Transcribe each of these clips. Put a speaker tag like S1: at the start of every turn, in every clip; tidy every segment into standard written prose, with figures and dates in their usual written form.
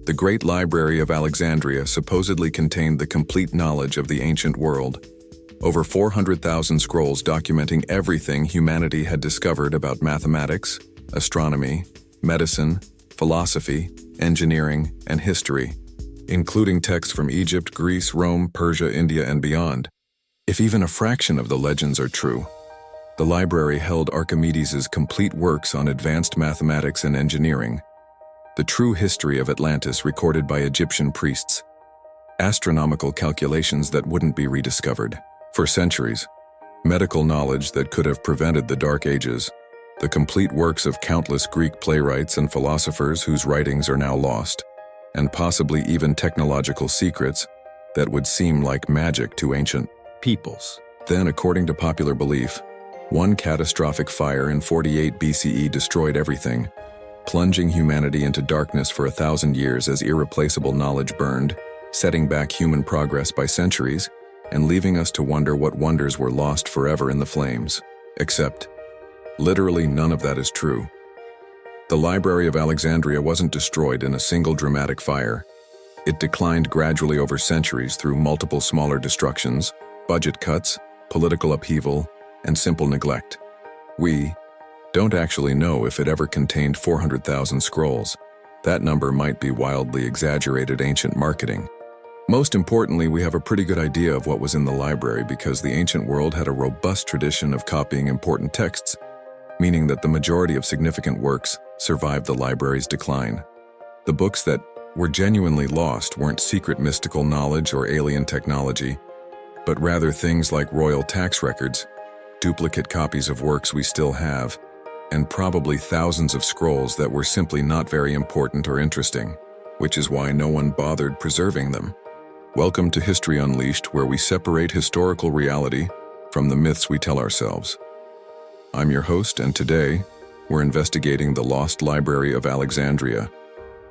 S1: The Great Library of Alexandria supposedly contained the complete knowledge of the ancient world. Over 400,000 scrolls documenting everything humanity had discovered about mathematics, astronomy, medicine, philosophy, engineering, and history, including texts from Egypt, Greece, Rome, Persia, India, and beyond. If even a fraction of the legends are true, the library held Archimedes' complete works on advanced mathematics and engineering, the true history of Atlantis recorded by Egyptian priests, astronomical calculations that wouldn't be rediscovered for centuries, medical knowledge that could have prevented the Dark Ages, the complete works of countless Greek playwrights and philosophers whose writings are now lost, and possibly even technological secrets that would seem like magic to ancient peoples. Then, according to popular belief, one catastrophic fire in 48 BCE destroyed everything, plunging humanity into darkness for 1,000 years as irreplaceable knowledge burned, setting back human progress by centuries, and leaving us to wonder what wonders were lost forever in the flames. Except, literally none of that is true. The Library of Alexandria wasn't destroyed in a single dramatic fire. It declined gradually over centuries through multiple smaller destructions, budget cuts, political upheaval, and simple neglect. We don't actually know if it ever contained 400,000 scrolls. That number might be wildly exaggerated ancient marketing. Most importantly, we have a pretty good idea of what was in the library because the ancient world had a robust tradition of copying important texts, meaning that the majority of significant works survived the library's decline. The books that were genuinely lost weren't secret mystical knowledge or alien technology, but rather things like royal tax records, duplicate copies of works we still have, and probably thousands of scrolls that were simply not very important or interesting, which is why no one bothered preserving them. Welcome to History Unleashed, where we separate historical reality from the myths we tell ourselves. I'm your host, and today, we're investigating the Lost Library of Alexandria,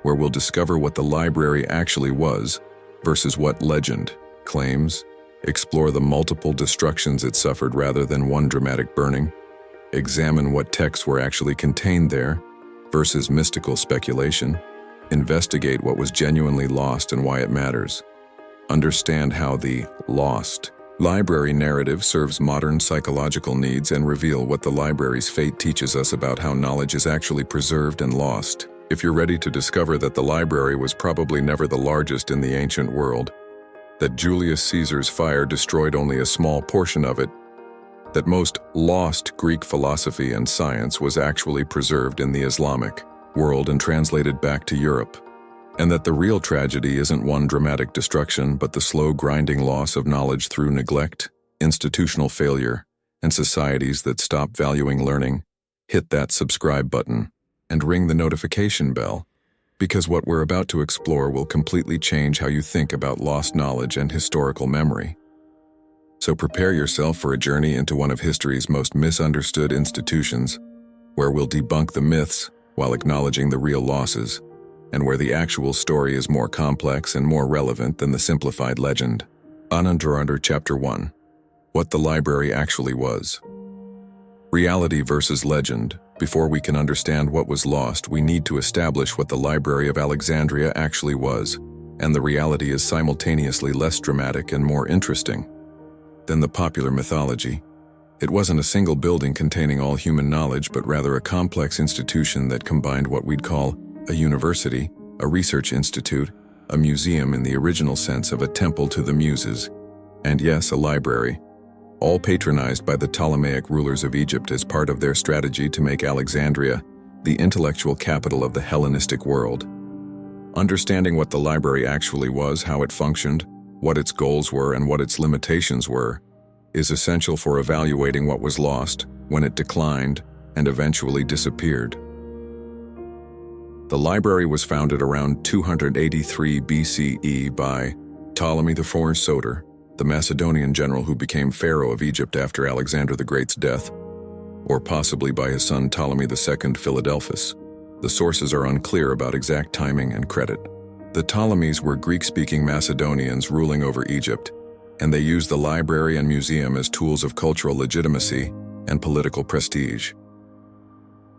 S1: where we'll discover what the library actually was versus what legend claims, explore the multiple destructions it suffered rather than one dramatic burning, examine what texts were actually contained there versus mystical speculation, investigate what was genuinely lost and why it matters, understand how the lost library narrative serves modern psychological needs, and reveal what the library's fate teaches us about how knowledge is actually preserved and lost. If you're ready to discover that the library was probably never the largest in the ancient world, that Julius Caesar's fire destroyed only a small portion of it, that most lost Greek philosophy and science was actually preserved in the Islamic world and translated back to Europe, and that the real tragedy isn't one dramatic destruction but the slow grinding loss of knowledge through neglect, institutional failure, and societies that stop valuing learning, hit that subscribe button and ring the notification bell, because what we're about to explore will completely change how you think about lost knowledge and historical memory. So prepare yourself for a journey into one of history's most misunderstood institutions, where we'll debunk the myths while acknowledging the real losses, and where the actual story is more complex and more relevant than the simplified legend. Under Chapter 1. What the library actually was. Reality versus legend. Before we can understand what was lost, we need to establish what the Library of Alexandria actually was, and the reality is simultaneously less dramatic and more interesting than the popular mythology. It wasn't a single building containing all human knowledge, but rather a complex institution that combined what we'd call a university, a research institute, a museum in the original sense of a temple to the muses, and yes, a library, all patronized by the Ptolemaic rulers of Egypt as part of their strategy to make Alexandria the intellectual capital of the Hellenistic world. Understanding what the library actually was, how it functioned, what its goals were, and what its limitations were, is essential for evaluating what was lost when it declined and eventually disappeared. The library was founded around 283 BCE by Ptolemy IV Soter, the Macedonian general who became pharaoh of Egypt after Alexander the Great's death, or possibly by his son Ptolemy II Philadelphus. The sources are unclear about exact timing and credit. The Ptolemies were Greek-speaking Macedonians ruling over Egypt, and they used the library and museum as tools of cultural legitimacy and political prestige.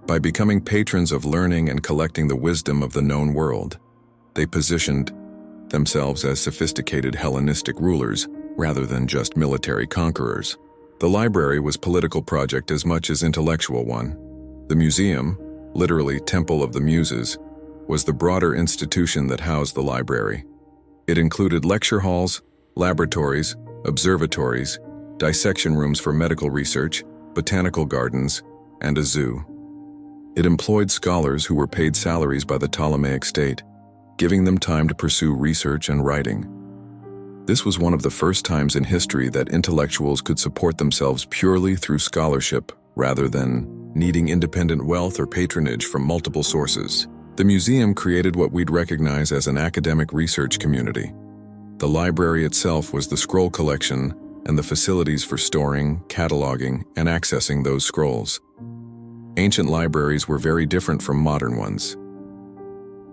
S1: By becoming patrons of learning and collecting the wisdom of the known world, They positioned themselves as sophisticated Hellenistic rulers rather than just military conquerors. The library was a political project as much as intellectual one. The museum, literally Temple of the Muses, was the broader institution that housed the library. It included lecture halls, laboratories, observatories, dissection rooms for medical research, botanical gardens, and a zoo. It employed scholars who were paid salaries by the Ptolemaic state, giving them time to pursue research and writing. This was one of the first times in history that intellectuals could support themselves purely through scholarship rather than needing independent wealth or patronage from multiple sources. The museum created what we'd recognize as an academic research community. The library itself was the scroll collection and the facilities for storing, cataloging, and accessing those scrolls. Ancient libraries were very different from modern ones.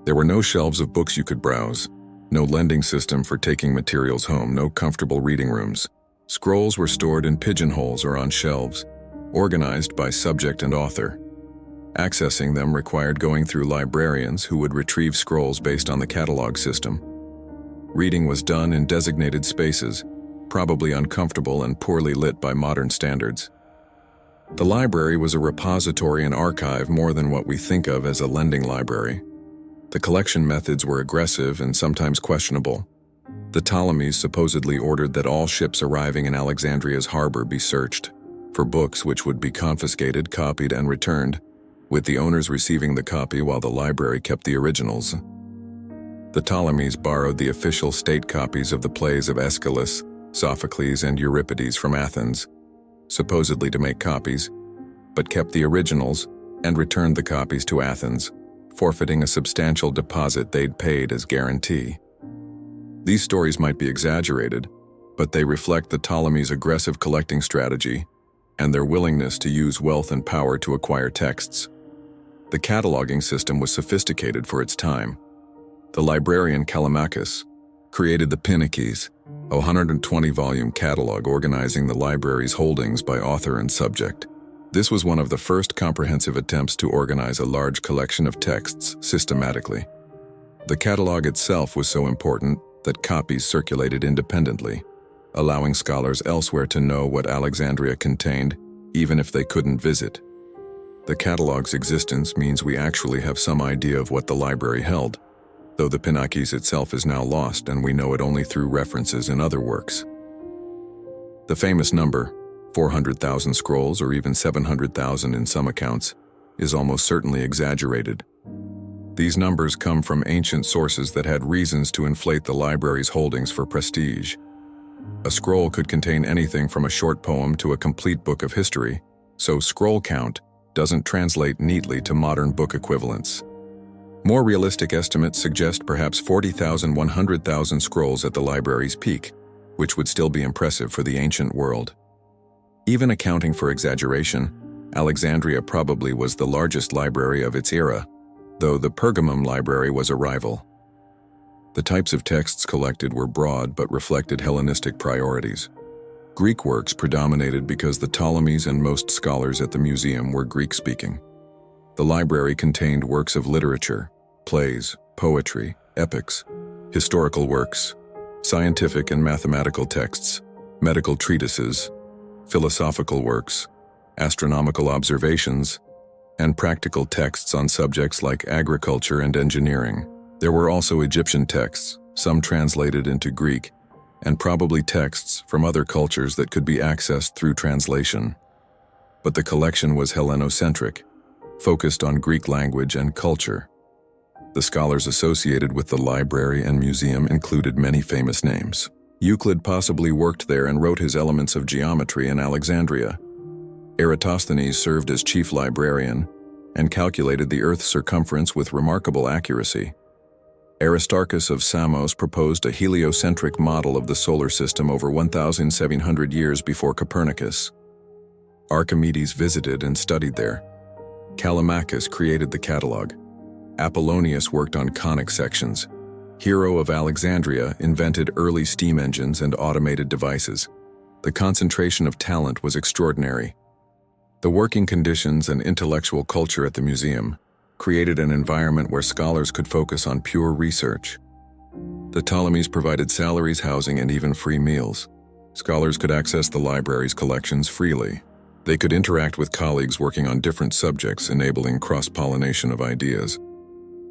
S1: There were no shelves of books you could browse, no lending system for taking materials home, no comfortable reading rooms. Scrolls were stored in pigeonholes or on shelves, organized by subject and author. Accessing them required going through librarians who would retrieve scrolls based on the catalog system. Reading was done in designated spaces, probably uncomfortable and poorly lit by modern standards. The library was a repository and archive more than what we think of as a lending library. The collection methods were aggressive and sometimes questionable. The Ptolemies supposedly ordered that all ships arriving in Alexandria's harbor be searched for books which would be confiscated, copied, and returned, with the owners receiving the copy while the library kept the originals. The Ptolemies borrowed the official state copies of the plays of Aeschylus, Sophocles, and Euripides from Athens, supposedly to make copies, but kept the originals and returned the copies to Athens, forfeiting a substantial deposit they'd paid as guarantee. These stories might be exaggerated, but they reflect the Ptolemies' aggressive collecting strategy and their willingness to use wealth and power to acquire texts. The cataloging system was sophisticated for its time. The librarian Callimachus created the Pinakes, a 120-volume catalog organizing the library's holdings by author and subject. This was one of the first comprehensive attempts to organize a large collection of texts systematically. The catalog itself was so important that copies circulated independently, allowing scholars elsewhere to know what Alexandria contained, even if they couldn't visit. The catalog's existence means we actually have some idea of what the library held, though the Pinakes itself is now lost and we know it only through references in other works. The famous number, 400,000 scrolls or even 700,000 in some accounts, is almost certainly exaggerated. These numbers come from ancient sources that had reasons to inflate the library's holdings for prestige. A scroll could contain anything from a short poem to a complete book of history, so scroll count doesn't translate neatly to modern book equivalents. More realistic estimates suggest perhaps 40,000, 100,000 scrolls at the library's peak, which would still be impressive for the ancient world. Even accounting for exaggeration, Alexandria probably was the largest library of its era, though the Pergamum library was a rival. The types of texts collected were broad but reflected Hellenistic priorities. Greek works predominated because the Ptolemies and most scholars at the museum were Greek-speaking. The library contained works of literature, plays, poetry, epics, historical works, scientific and mathematical texts, medical treatises, philosophical works, astronomical observations, and practical texts on subjects like agriculture and engineering. There were also Egyptian texts, some translated into Greek, and probably texts from other cultures that could be accessed through translation. But the collection was Hellenocentric, focused on Greek language and culture. The scholars associated with the library and museum included many famous names. Euclid possibly worked there and wrote his Elements of Geometry in Alexandria. Eratosthenes served as chief librarian and calculated the Earth's circumference with remarkable accuracy. Aristarchus of Samos proposed a heliocentric model of the solar system over 1,700 years before Copernicus. Archimedes visited and studied there. Callimachus created the catalog. Apollonius worked on conic sections. Hero of Alexandria invented early steam engines and automated devices. The concentration of talent was extraordinary. The working conditions and intellectual culture at the museum created an environment where scholars could focus on pure research. The Ptolemies provided salaries, housing, and even free meals. Scholars could access the library's collections freely. They could interact with colleagues working on different subjects, enabling cross-pollination of ideas.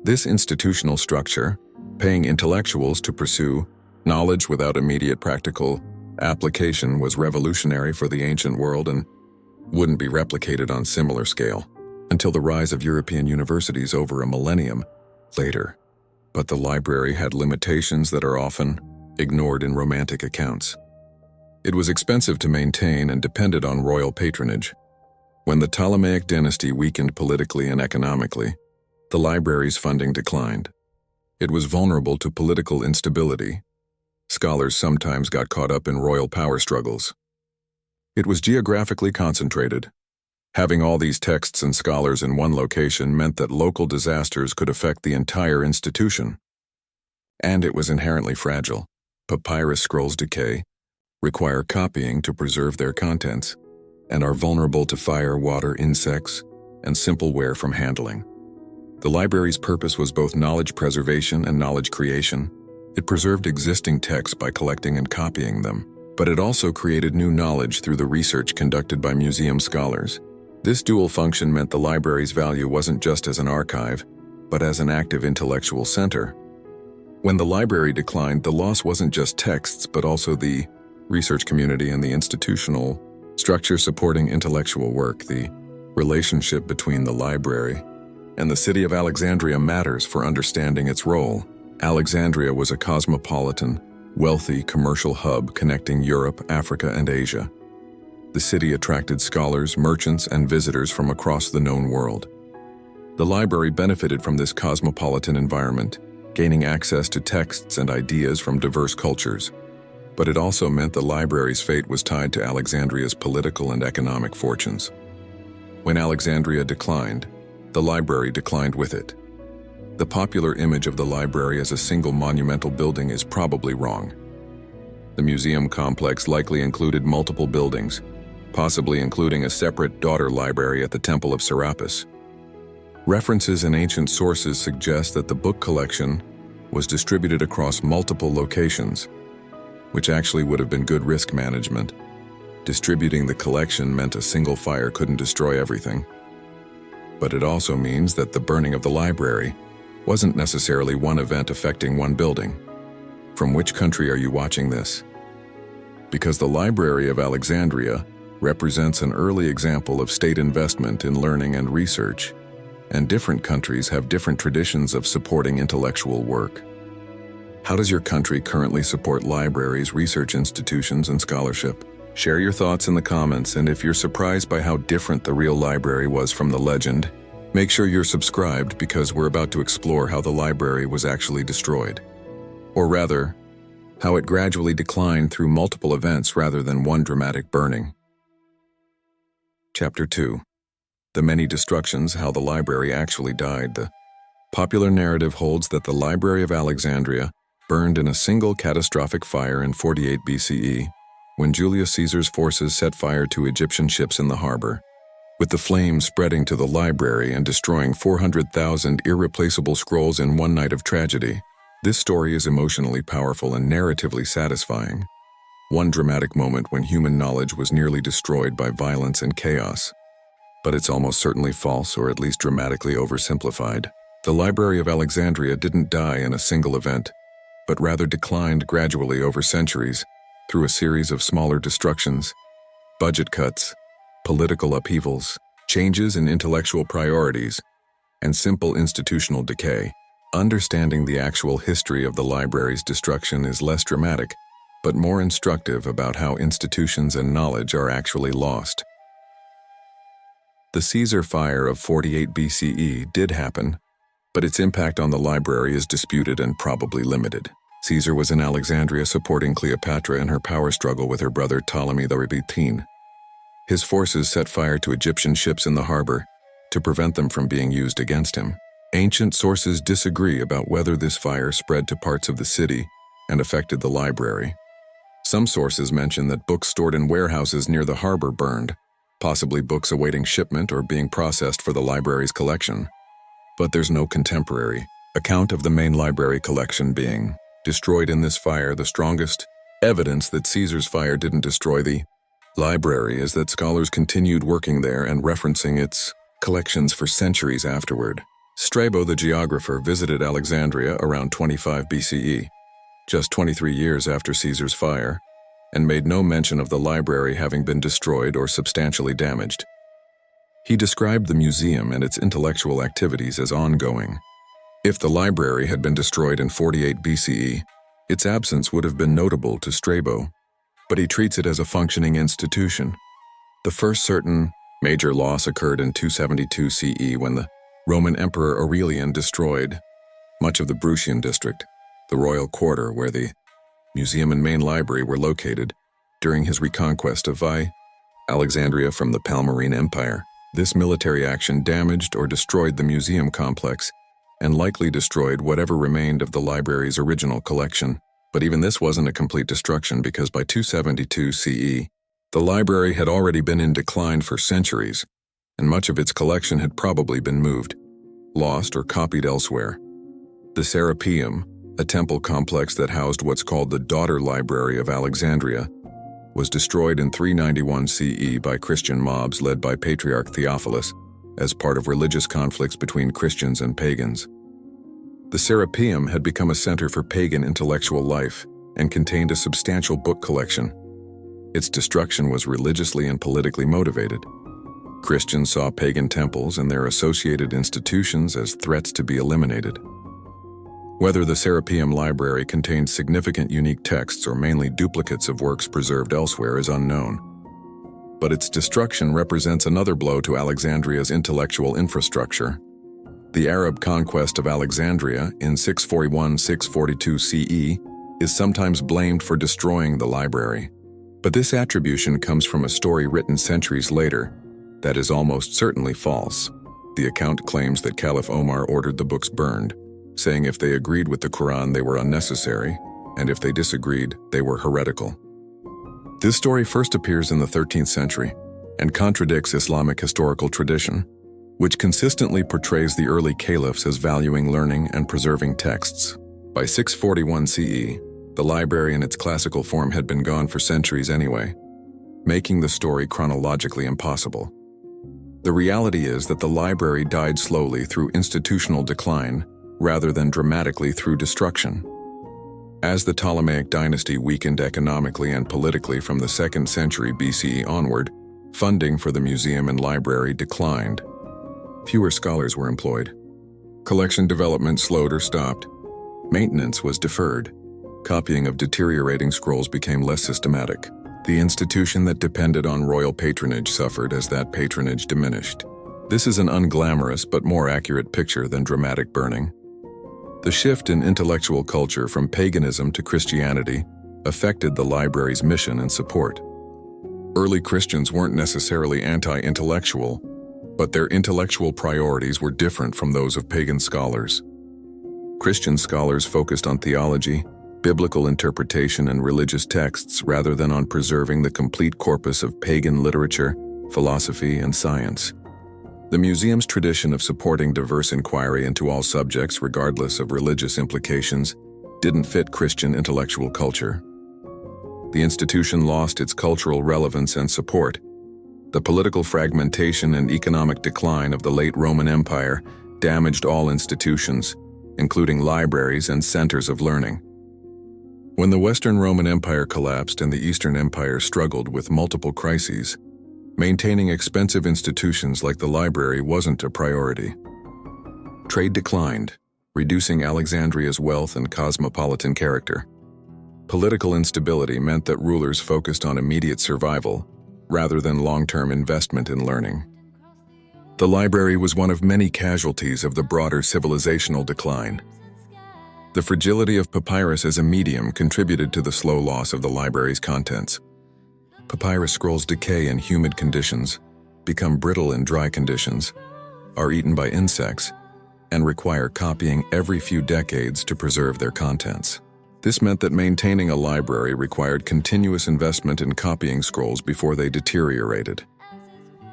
S1: This institutional structure, paying intellectuals to pursue knowledge without immediate practical application, was revolutionary for the ancient world and wouldn't be replicated on similar scale until the rise of European universities over a millennium later. But the library had limitations that are often ignored in romantic accounts. It was expensive to maintain and depended on royal patronage. When the Ptolemaic dynasty weakened politically and economically, the library's funding declined. It was vulnerable to political instability. Scholars sometimes got caught up in royal power struggles. It was geographically concentrated. Having all these texts and scholars in one location meant that local disasters could affect the entire institution. And it was inherently fragile. Papyrus scrolls decay, require copying to preserve their contents, and are vulnerable to fire, water, insects, and simple wear from handling. The library's purpose was both knowledge preservation and knowledge creation. It preserved existing texts by collecting and copying them, but it also created new knowledge through the research conducted by museum scholars. This dual function meant the library's value wasn't just as an archive, but as an active intellectual center. When the library declined, the loss wasn't just texts, but also the research community and the institutional structure supporting intellectual work. The relationship between the library and the city of Alexandria matters for understanding its role. Alexandria was a cosmopolitan, wealthy commercial hub connecting Europe, Africa, and Asia. The city attracted scholars, merchants, and visitors from across the known world. The library benefited from this cosmopolitan environment, gaining access to texts and ideas from diverse cultures. But it also meant the library's fate was tied to Alexandria's political and economic fortunes. When Alexandria declined, the library declined with it. The popular image of the library as a single monumental building is probably wrong. The museum complex likely included multiple buildings, possibly including a separate daughter library at the Temple of Serapis. References in ancient sources suggest that the book collection was distributed across multiple locations, which actually would have been good risk management. Distributing the collection meant a single fire couldn't destroy everything. But it also means that the burning of the library wasn't necessarily one event affecting one building. From which country are you watching this? Because the Library of Alexandria represents an early example of state investment in learning and research, and different countries have different traditions of supporting intellectual work. How does your country currently support libraries, research institutions, and scholarship? Share your thoughts in the comments, and if you're surprised by how different the real library was from the legend, make sure you're subscribed because we're about to explore how the library was actually destroyed. Or rather, how it gradually declined through multiple events rather than one dramatic burning. Chapter 2. The Many Destructions, How the Library Actually Died. The popular narrative holds that the Library of Alexandria burned in a single catastrophic fire in 48 BCE, when Julius Caesar's forces set fire to Egyptian ships in the harbor, with the flames spreading to the library and destroying 400,000 irreplaceable scrolls in one night of tragedy. This story is emotionally powerful and narratively satisfying. One dramatic moment when human knowledge was nearly destroyed by violence and chaos. But it's almost certainly false, or at least dramatically oversimplified. The Library of Alexandria didn't die in a single event, but rather declined gradually over centuries through a series of smaller destructions, budget cuts, political upheavals, changes in intellectual priorities, and simple institutional decay. Understanding the actual history of the library's destruction is less dramatic, but more instructive about how institutions and knowledge are actually lost. The Caesar fire of 48 BCE did happen, but its impact on the library is disputed and probably limited. Caesar was in Alexandria supporting Cleopatra in her power struggle with her brother Ptolemy XIII. His forces set fire to Egyptian ships in the harbor to prevent them from being used against him. Ancient sources disagree about whether this fire spread to parts of the city and affected the library. Some sources mention that books stored in warehouses near the harbor burned, possibly books awaiting shipment or being processed for the library's collection. But there's no contemporary account of the main library collection being destroyed in this fire. The strongest evidence that Caesar's fire didn't destroy the library is that scholars continued working there and referencing its collections for centuries afterward. Strabo the geographer visited Alexandria around 25 BCE, just 23 years after Caesar's fire, and made no mention of the library having been destroyed or substantially damaged. He described the museum and its intellectual activities as ongoing. If the library had been destroyed in 48 BCE, its absence would have been notable to Strabo, but he treats it as a functioning institution. The first certain major loss occurred in 272 CE when the Roman Emperor Aurelian destroyed much of the Bruttian district, the royal quarter where the museum and main library were located, during his reconquest of Alexandria from the Palmyrene Empire. This military action damaged or destroyed the museum complex and likely destroyed whatever remained of the library's original collection. But even this wasn't a complete destruction because by 272 CE, the library had already been in decline for centuries, and much of its collection had probably been moved, lost, or copied elsewhere. The Serapeum, a temple complex that housed what's called the daughter library of Alexandria, was destroyed in 391 CE by Christian mobs led by Patriarch Theophilus as part of religious conflicts between Christians and pagans. The Serapeum had become a center for pagan intellectual life and contained a substantial book collection. Its destruction was religiously and politically motivated. Christians saw pagan temples and their associated institutions as threats to be eliminated. Whether the Serapeum library contained significant unique texts or mainly duplicates of works preserved elsewhere is unknown. But its destruction represents another blow to Alexandria's intellectual infrastructure. The Arab conquest of Alexandria in 641–642 CE is sometimes blamed for destroying the library. But this attribution comes from a story written centuries later that is almost certainly false. The account claims that Caliph Omar ordered the books burned, saying if they agreed with the Quran they were unnecessary, and if they disagreed, they were heretical. This story first appears in the 13th century and contradicts Islamic historical tradition, which consistently portrays the early caliphs as valuing learning and preserving texts. By 641 CE, the library in its classical form had been gone for centuries anyway, making the story chronologically impossible. The reality is that the library died slowly through institutional decline rather than dramatically through destruction. As the Ptolemaic dynasty weakened economically and politically from the 2nd century BCE onward, funding for the museum and library declined. Fewer scholars were employed. Collection development slowed or stopped. Maintenance was deferred. Copying of deteriorating scrolls became less systematic. The institution that depended on royal patronage suffered as that patronage diminished. This is an unglamorous but more accurate picture than dramatic burning. The shift in intellectual culture from paganism to Christianity affected the library's mission and support. Early Christians weren't necessarily anti-intellectual, but their intellectual priorities were different from those of pagan scholars. Christian scholars focused on theology, biblical interpretation, and religious texts rather than on preserving the complete corpus of pagan literature, philosophy, and science. The museum's tradition of supporting diverse inquiry into all subjects regardless of religious implications didn't fit Christian intellectual culture. The institution lost its cultural relevance and support. The political fragmentation and economic decline of the late Roman Empire damaged all institutions, including libraries and centers of learning. When the Western Roman Empire collapsed and the Eastern Empire struggled with multiple crises, maintaining expensive institutions like the library wasn't a priority. Trade declined, reducing Alexandria's wealth and cosmopolitan character. Political instability meant that rulers focused on immediate survival rather than long-term investment in learning. The library was one of many casualties of the broader civilizational decline. The fragility of papyrus as a medium contributed to the slow loss of the library's contents. Papyrus scrolls decay in humid conditions, become brittle in dry conditions, are eaten by insects, and require copying every few decades to preserve their contents. This meant that maintaining a library required continuous investment in copying scrolls before they deteriorated.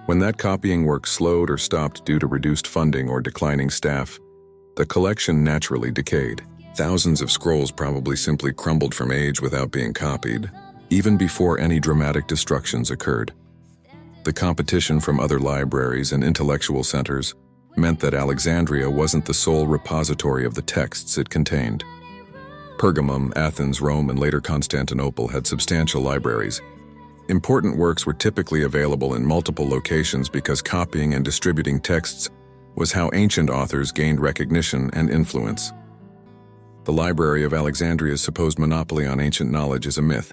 S1: When that copying work slowed or stopped due to reduced funding or declining staff, the collection naturally decayed. Thousands of scrolls probably simply crumbled from age without being copied, even before any dramatic destructions occurred. The competition from other libraries and intellectual centers meant that Alexandria wasn't the sole repository of the texts it contained. Pergamum, Athens, Rome, and later Constantinople had substantial libraries. Important works were typically available in multiple locations because copying and distributing texts was how ancient authors gained recognition and influence. The Library of Alexandria's supposed monopoly on ancient knowledge is a myth.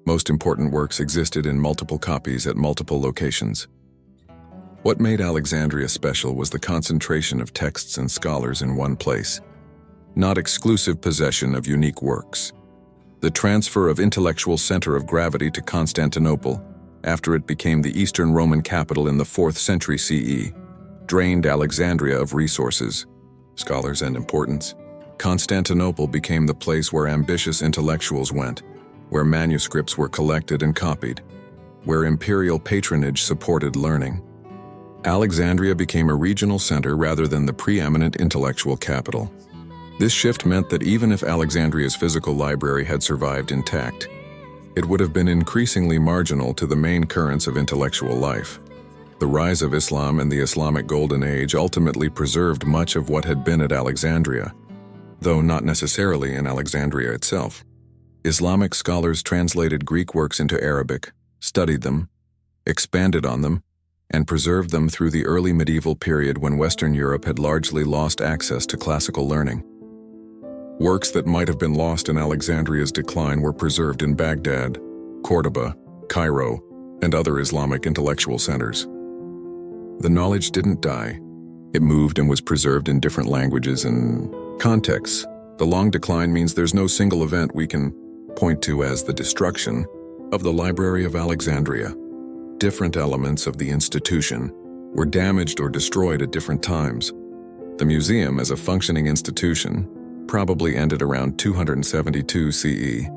S1: Most important works existed in multiple copies at multiple locations. What made Alexandria special was the concentration of texts and scholars in one place, not exclusive possession of unique works. The transfer of intellectual center of gravity to Constantinople, after it became the Eastern Roman capital in the 4th century CE, drained Alexandria of resources, scholars, and importance. Constantinople became the place where ambitious intellectuals went, where manuscripts were collected and copied, where imperial patronage supported learning. Alexandria became a regional center rather than the preeminent intellectual capital. This shift meant that even if Alexandria's physical library had survived intact, it would have been increasingly marginal to the main currents of intellectual life. The rise of Islam and the Islamic Golden Age ultimately preserved much of what had been at Alexandria, though not necessarily in Alexandria itself. Islamic scholars translated Greek works into Arabic, studied them, expanded on them, and preserved them through the early medieval period when Western Europe had largely lost access to classical learning. Works that might have been lost in Alexandria's decline were preserved in Baghdad, Cordoba, Cairo, and other Islamic intellectual centers. The knowledge didn't die. It moved and was preserved in different languages and contexts. The long decline means there's no single event we can point to as the destruction of the Library of Alexandria. Different elements of the institution were damaged or destroyed at different times. The museum, as a functioning institution, probably ended around 272 CE,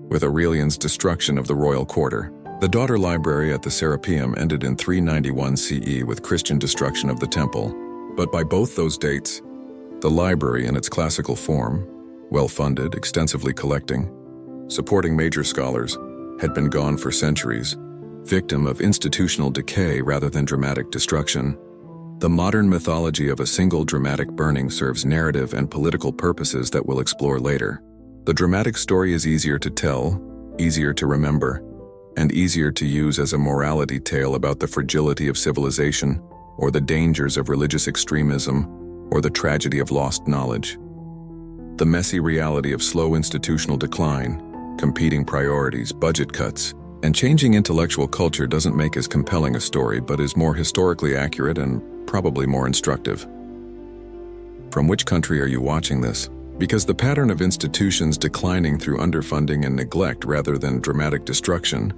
S1: with Aurelian's destruction of the royal quarter. The daughter library at the Serapeum ended in 391 CE with Christian destruction of the temple, but by both those dates, the library in its classical form, well-funded, extensively collecting, supporting major scholars, had been gone for centuries, victim of institutional decay rather than dramatic destruction. The modern mythology of a single dramatic burning serves narrative and political purposes that we'll explore later. The dramatic story is easier to tell, easier to remember, and easier to use as a morality tale about the fragility of civilization, or the dangers of religious extremism, or the tragedy of lost knowledge. The messy reality of slow institutional decline, competing priorities, budget cuts, and changing intellectual culture doesn't make as compelling a story, but is more historically accurate and probably more instructive. From which country are you watching this? Because the pattern of institutions declining through underfunding and neglect rather than dramatic destruction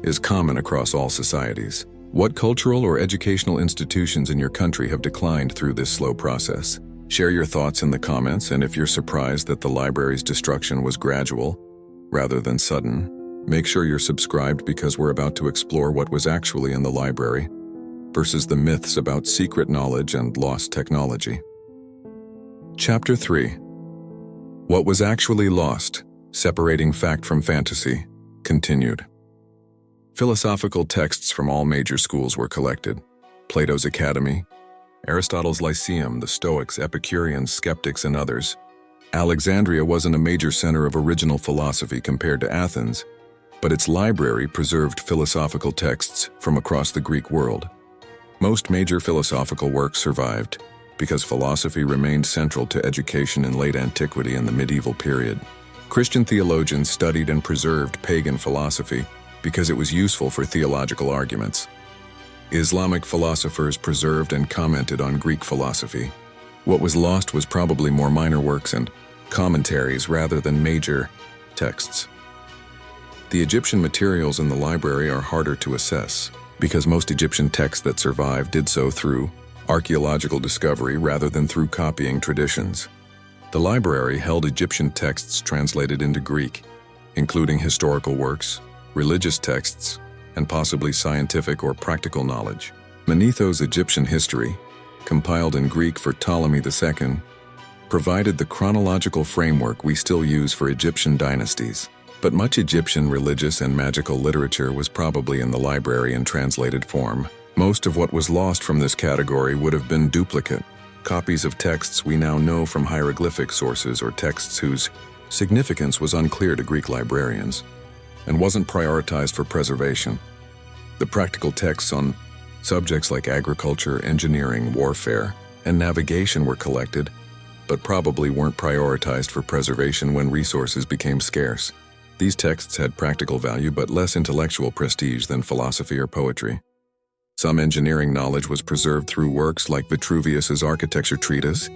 S1: is common across all societies. What cultural or educational institutions in your country have declined through this slow process? Share your thoughts in the comments, and if you're surprised that the library's destruction was gradual rather than sudden, make sure you're subscribed because we're about to explore what was actually in the library versus the myths about secret knowledge and lost technology. Chapter 3. What was actually lost? Separating fact from fantasy. Continued. Philosophical texts from all major schools were collected. Plato's Academy, Aristotle's Lyceum, the Stoics, Epicureans, skeptics, and others. Alexandria wasn't a major center of original philosophy compared to Athens, but its library preserved philosophical texts from across the Greek world. Most major philosophical works survived because philosophy remained central to education in late antiquity and the medieval period. Christian theologians studied and preserved pagan philosophy because it was useful for theological arguments. Islamic philosophers preserved and commented on Greek philosophy. What was lost was probably more minor works and commentaries rather than major texts. The Egyptian materials in the library are harder to assess because most Egyptian texts that survived did so through archaeological discovery rather than through copying traditions. The library held Egyptian texts translated into Greek, including historical works, religious texts, and possibly scientific or practical knowledge. Manetho's Egyptian history, compiled in Greek for Ptolemy II, provided the chronological framework we still use for Egyptian dynasties. But much Egyptian religious and magical literature was probably in the library in translated form. Most of what was lost from this category would have been duplicate copies of texts we now know from hieroglyphic sources or texts whose significance was unclear to Greek librarians and wasn't prioritized for preservation. The practical texts on subjects like agriculture, engineering, warfare, and navigation were collected, but probably weren't prioritized for preservation when resources became scarce. These texts had practical value but less intellectual prestige than philosophy or poetry. Some engineering knowledge was preserved through works like Vitruvius's architecture treatise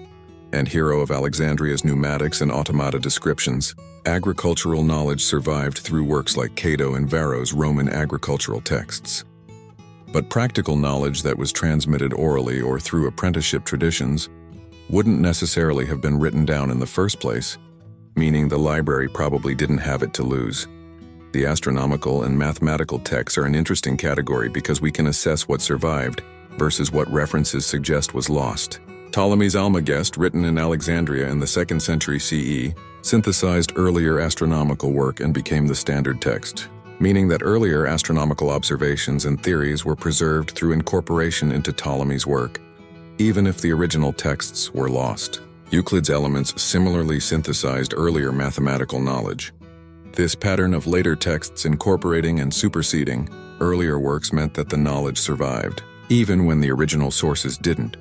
S1: and Hero of Alexandria's pneumatics and automata descriptions. Agricultural knowledge survived through works like Cato and Varro's Roman agricultural texts. But practical knowledge that was transmitted orally or through apprenticeship traditions wouldn't necessarily have been written down in the first place, meaning the library probably didn't have it to lose. The astronomical and mathematical texts are an interesting category because we can assess what survived versus what references suggest was lost. Ptolemy's Almagest, written in Alexandria in the 2nd century CE, synthesized earlier astronomical work and became the standard text, meaning that earlier astronomical observations and theories were preserved through incorporation into Ptolemy's work, even if the original texts were lost. Euclid's Elements similarly synthesized earlier mathematical knowledge. This pattern of later texts incorporating and superseding earlier works meant that the knowledge survived, even when the original sources didn't.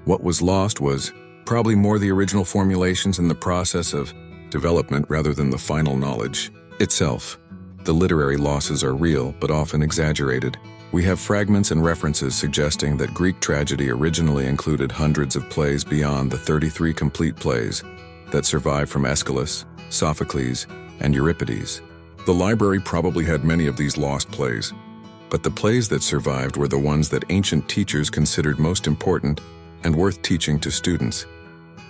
S1: What was lost was probably more the original formulations in the process of development rather than the final knowledge itself. The literary losses are real, but often exaggerated. We have fragments and references suggesting that Greek tragedy originally included hundreds of plays beyond the 33 complete plays that survived from Aeschylus, Sophocles, and Euripides. The library probably had many of these lost plays, but the plays that survived were the ones that ancient teachers considered most important and worth teaching to students,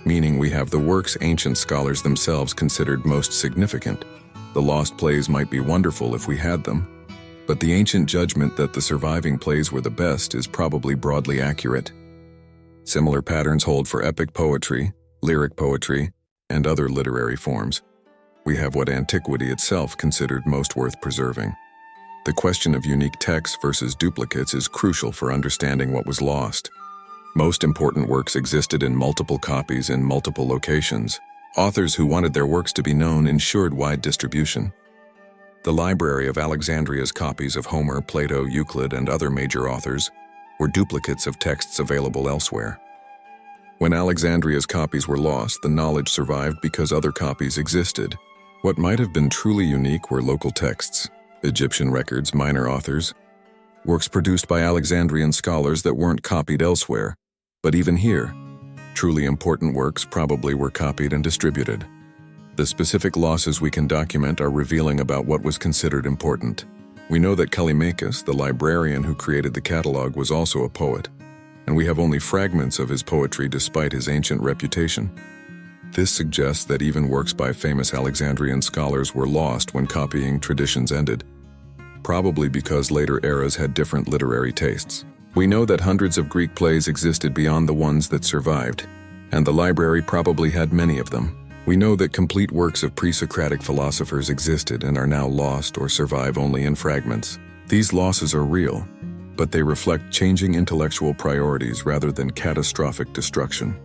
S1: meaning we have the works ancient scholars themselves considered most significant. The lost plays might be wonderful if we had them, but the ancient judgment that the surviving plays were the best is probably broadly accurate. Similar patterns hold for epic poetry, lyric poetry, and other literary forms. We have what antiquity itself considered most worth preserving. The question of unique texts versus duplicates is crucial for understanding what was lost. Most important works existed in multiple copies in multiple locations. Authors who wanted their works to be known ensured wide distribution. The Library of Alexandria's copies of Homer, Plato, Euclid, and other major authors were duplicates of texts available elsewhere. When Alexandria's copies were lost, the knowledge survived because other copies existed. What might have been truly unique were local texts, Egyptian records, minor authors, works produced by Alexandrian scholars that weren't copied elsewhere. But even here, truly important works probably were copied and distributed. The specific losses we can document are revealing about what was considered important. We know that Callimachus, the librarian who created the catalog, was also a poet, and we have only fragments of his poetry despite his ancient reputation. This suggests that even works by famous Alexandrian scholars were lost when copying traditions ended, probably because later eras had different literary tastes. We know that hundreds of Greek plays existed beyond the ones that survived, and the library probably had many of them. We know that complete works of pre-Socratic philosophers existed and are now lost or survive only in fragments. These losses are real, but they reflect changing intellectual priorities rather than catastrophic destruction.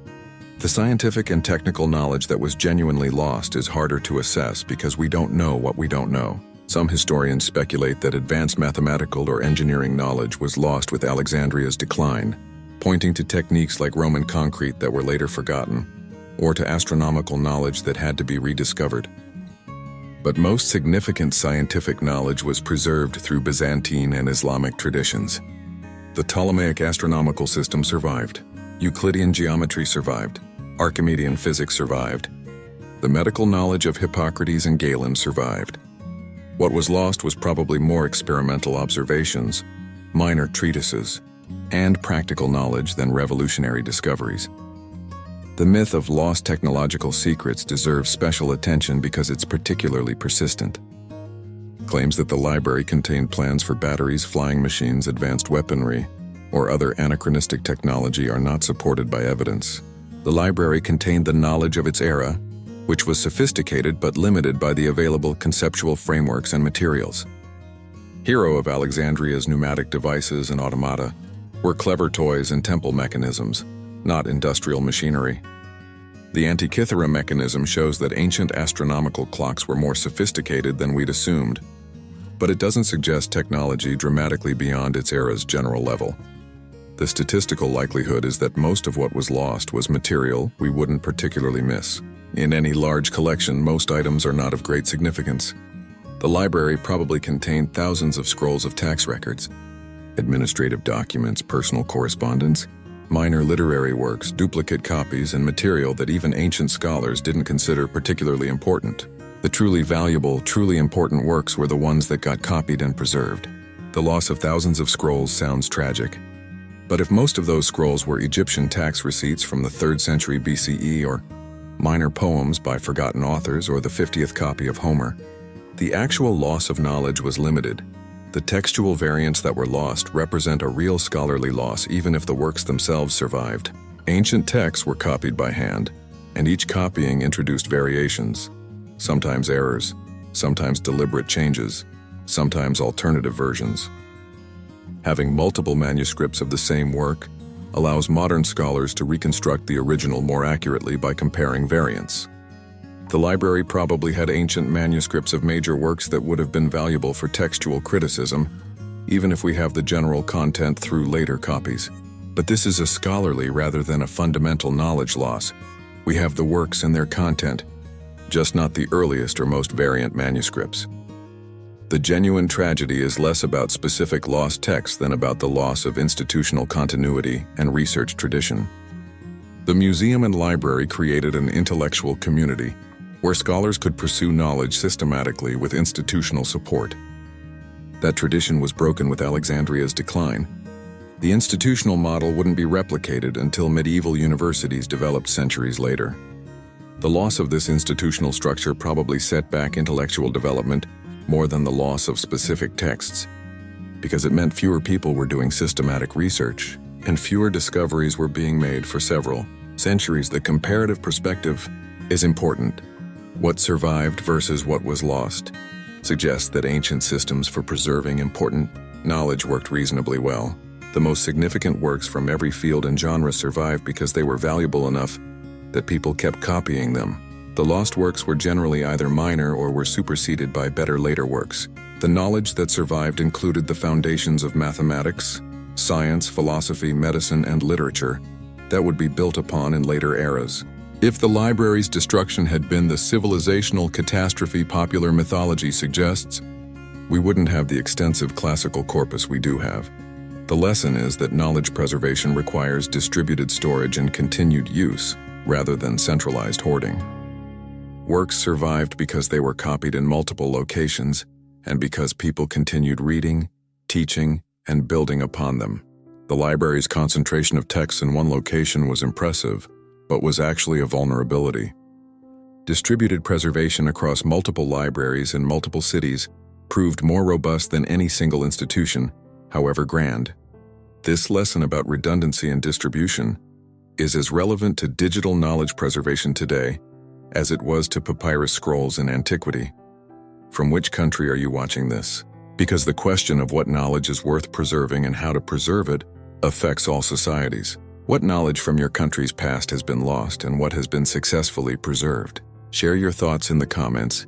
S1: The scientific and technical knowledge that was genuinely lost is harder to assess because we don't know what we don't know. Some historians speculate that advanced mathematical or engineering knowledge was lost with Alexandria's decline, pointing to techniques like Roman concrete that were later forgotten, or to astronomical knowledge that had to be rediscovered. But most significant scientific knowledge was preserved through Byzantine and Islamic traditions. The Ptolemaic astronomical system survived. Euclidean geometry survived. Archimedean physics survived. The medical knowledge of Hippocrates and Galen survived. What was lost was probably more experimental observations, minor treatises, and practical knowledge than revolutionary discoveries. The myth of lost technological secrets deserves special attention because it's particularly persistent. Claims that the library contained plans for batteries, flying machines, advanced weaponry, or other anachronistic technology are not supported by evidence. The library contained the knowledge of its era, which was sophisticated but limited by the available conceptual frameworks and materials. Hero of Alexandria's pneumatic devices and automata were clever toys and temple mechanisms, not industrial machinery. The Antikythera mechanism shows that ancient astronomical clocks were more sophisticated than we'd assumed, but it doesn't suggest technology dramatically beyond its era's general level. The statistical likelihood is that most of what was lost was material we wouldn't particularly miss. In any large collection, most items are not of great significance. The library probably contained thousands of scrolls of tax records, administrative documents, personal correspondence, minor literary works, duplicate copies, and material that even ancient scholars didn't consider particularly important. The truly valuable, truly important works were the ones that got copied and preserved. The loss of thousands of scrolls sounds tragic. But if most of those scrolls were Egyptian tax receipts from the 3rd century BCE or minor poems by forgotten authors or the 50th copy of Homer, the actual loss of knowledge was limited. The textual variants that were lost represent a real scholarly loss even if the works themselves survived. Ancient texts were copied by hand, and each copying introduced variations, sometimes errors, sometimes deliberate changes, sometimes alternative versions. Having multiple manuscripts of the same work allows modern scholars to reconstruct the original more accurately by comparing variants. The library probably had ancient manuscripts of major works that would have been valuable for textual criticism, even if we have the general content through later copies. But this is a scholarly rather than a fundamental knowledge loss. We have the works and their content, just not the earliest or most variant manuscripts. The genuine tragedy is less about specific lost texts than about the loss of institutional continuity and research tradition. The museum and library created an intellectual community where scholars could pursue knowledge systematically with institutional support. That tradition was broken with Alexandria's decline. The institutional model wouldn't be replicated until medieval universities developed centuries later. The loss of this institutional structure probably set back intellectual development more than the loss of specific texts, because it meant fewer people were doing systematic research, and fewer discoveries were being made for several centuries. The comparative perspective is important. What survived versus what was lost suggests that ancient systems for preserving important knowledge worked reasonably well. The most significant works from every field and genre survived because they were valuable enough that people kept copying them. The lost works were generally either minor or were superseded by better later works. The knowledge that survived included the foundations of mathematics, science, philosophy, medicine, and literature that would be built upon in later eras. If the library's destruction had been the civilizational catastrophe popular mythology suggests, we wouldn't have the extensive classical corpus we do have. The lesson is that knowledge preservation requires distributed storage and continued use, rather than centralized hoarding. Works survived because they were copied in multiple locations and because people continued reading, teaching, and building upon them. The library's concentration of texts in one location was impressive, but was actually a vulnerability. Distributed preservation across multiple libraries in multiple cities proved more robust than any single institution, however grand. This lesson about redundancy and distribution is as relevant to digital knowledge preservation today as it was to papyrus scrolls in antiquity. From which country are you watching this? Because the question of what knowledge is worth preserving and how to preserve it affects all societies. What knowledge from your country's past has been lost and what has been successfully preserved? Share your thoughts in the comments,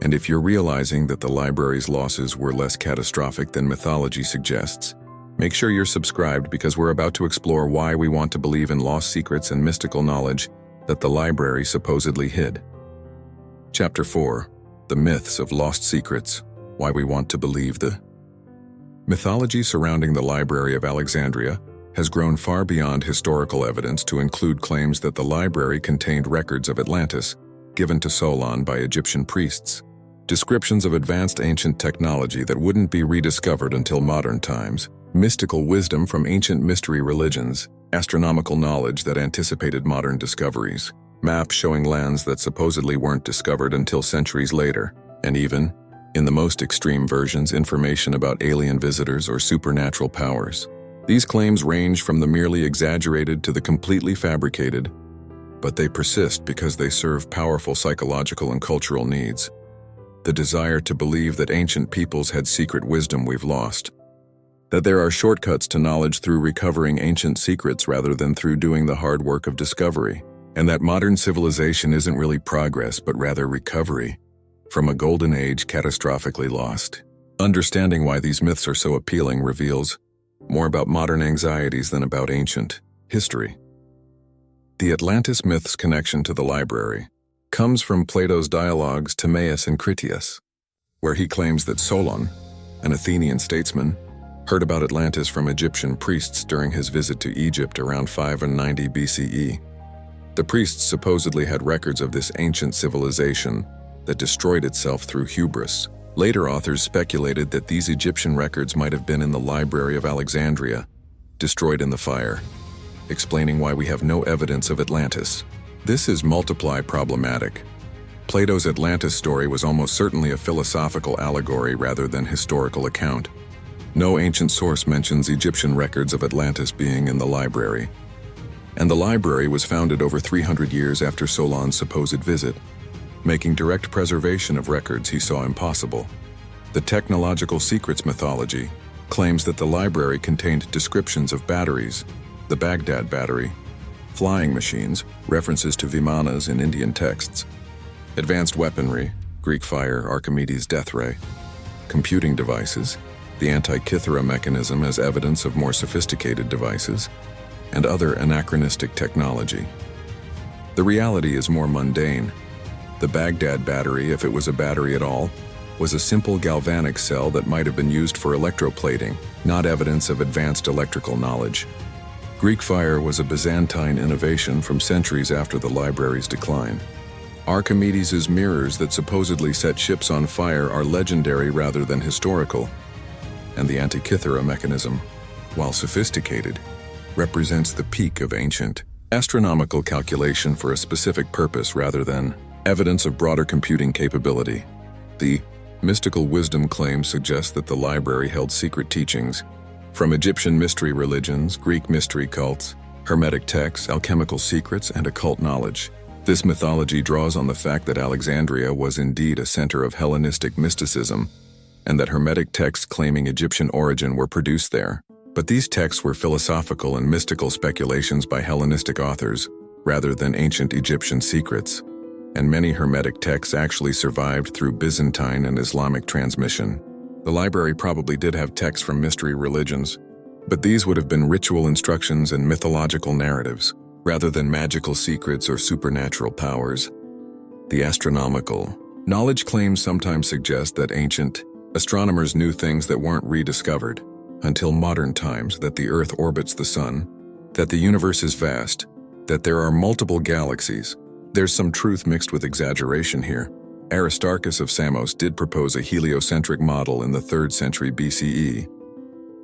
S1: and if you're realizing that the library's losses were less catastrophic than mythology suggests, make sure you're subscribed because we're about to explore why we want to believe in lost secrets and mystical knowledge that the library supposedly hid. Chapter 4. The Myths of Lost Secrets. Why we want to believe the mythology surrounding the Library of Alexandria has grown far beyond historical evidence to include claims that the library contained records of Atlantis, given to Solon by Egyptian priests, descriptions of advanced ancient technology that wouldn't be rediscovered until modern times, mystical wisdom from ancient mystery religions, astronomical knowledge that anticipated modern discoveries, maps showing lands that supposedly weren't discovered until centuries later, and even, in the most extreme versions, information about alien visitors or supernatural powers. These claims range from the merely exaggerated to the completely fabricated, but they persist because they serve powerful psychological and cultural needs. The desire to believe that ancient peoples had secret wisdom we've lost. That there are shortcuts to knowledge through recovering ancient secrets rather than through doing the hard work of discovery. And that modern civilization isn't really progress, but rather recovery from a golden age catastrophically lost. Understanding why these myths are so appealing reveals more about modern anxieties than about ancient history. The Atlantis myth's connection to the library comes from Plato's dialogues Timaeus and Critias, where he claims that Solon, an Athenian statesman, heard about Atlantis from Egyptian priests during his visit to Egypt around 590 BCE. The priests supposedly had records of this ancient civilization that destroyed itself through hubris. Later authors speculated that these Egyptian records might have been in the Library of Alexandria, destroyed in the fire, explaining why we have no evidence of Atlantis. This is multiply problematic. Plato's Atlantis story was almost certainly a philosophical allegory rather than historical account. No ancient source mentions Egyptian records of Atlantis being in the library. And the library was founded over 300 years after Solon's supposed visit, making direct preservation of records he saw impossible. The technological secrets mythology claims that the library contained descriptions of batteries, the Baghdad battery, flying machines, references to Vimanas in Indian texts, advanced weaponry, Greek fire, Archimedes' death ray, computing devices, the Antikythera mechanism as evidence of more sophisticated devices, and other anachronistic technology. The reality is more mundane. The Baghdad battery, if it was a battery at all, was a simple galvanic cell that might have been used for electroplating, not evidence of advanced electrical knowledge. Greek fire was a Byzantine innovation from centuries after the library's decline. Archimedes' mirrors that supposedly set ships on fire are legendary rather than historical. And the Antikythera mechanism, while sophisticated, represents the peak of ancient astronomical calculation for a specific purpose rather than evidence of broader computing capability. The mystical wisdom claims suggest that the library held secret teachings from Egyptian mystery religions, Greek mystery cults, Hermetic texts, alchemical secrets, and occult knowledge. This mythology draws on the fact that Alexandria was indeed a center of Hellenistic mysticism, and that Hermetic texts claiming Egyptian origin were produced there. But these texts were philosophical and mystical speculations by Hellenistic authors, rather than ancient Egyptian secrets. And many Hermetic texts actually survived through Byzantine and Islamic transmission. The library probably did have texts from mystery religions, but these would have been ritual instructions and mythological narratives, rather than magical secrets or supernatural powers. The astronomical knowledge claims sometimes suggest that ancient astronomers knew things that weren't rediscovered until modern times, that the Earth orbits the Sun, that the universe is vast, that there are multiple galaxies. There's some truth mixed with exaggeration here. Aristarchus of Samos did propose a heliocentric model in the 3rd century BCE,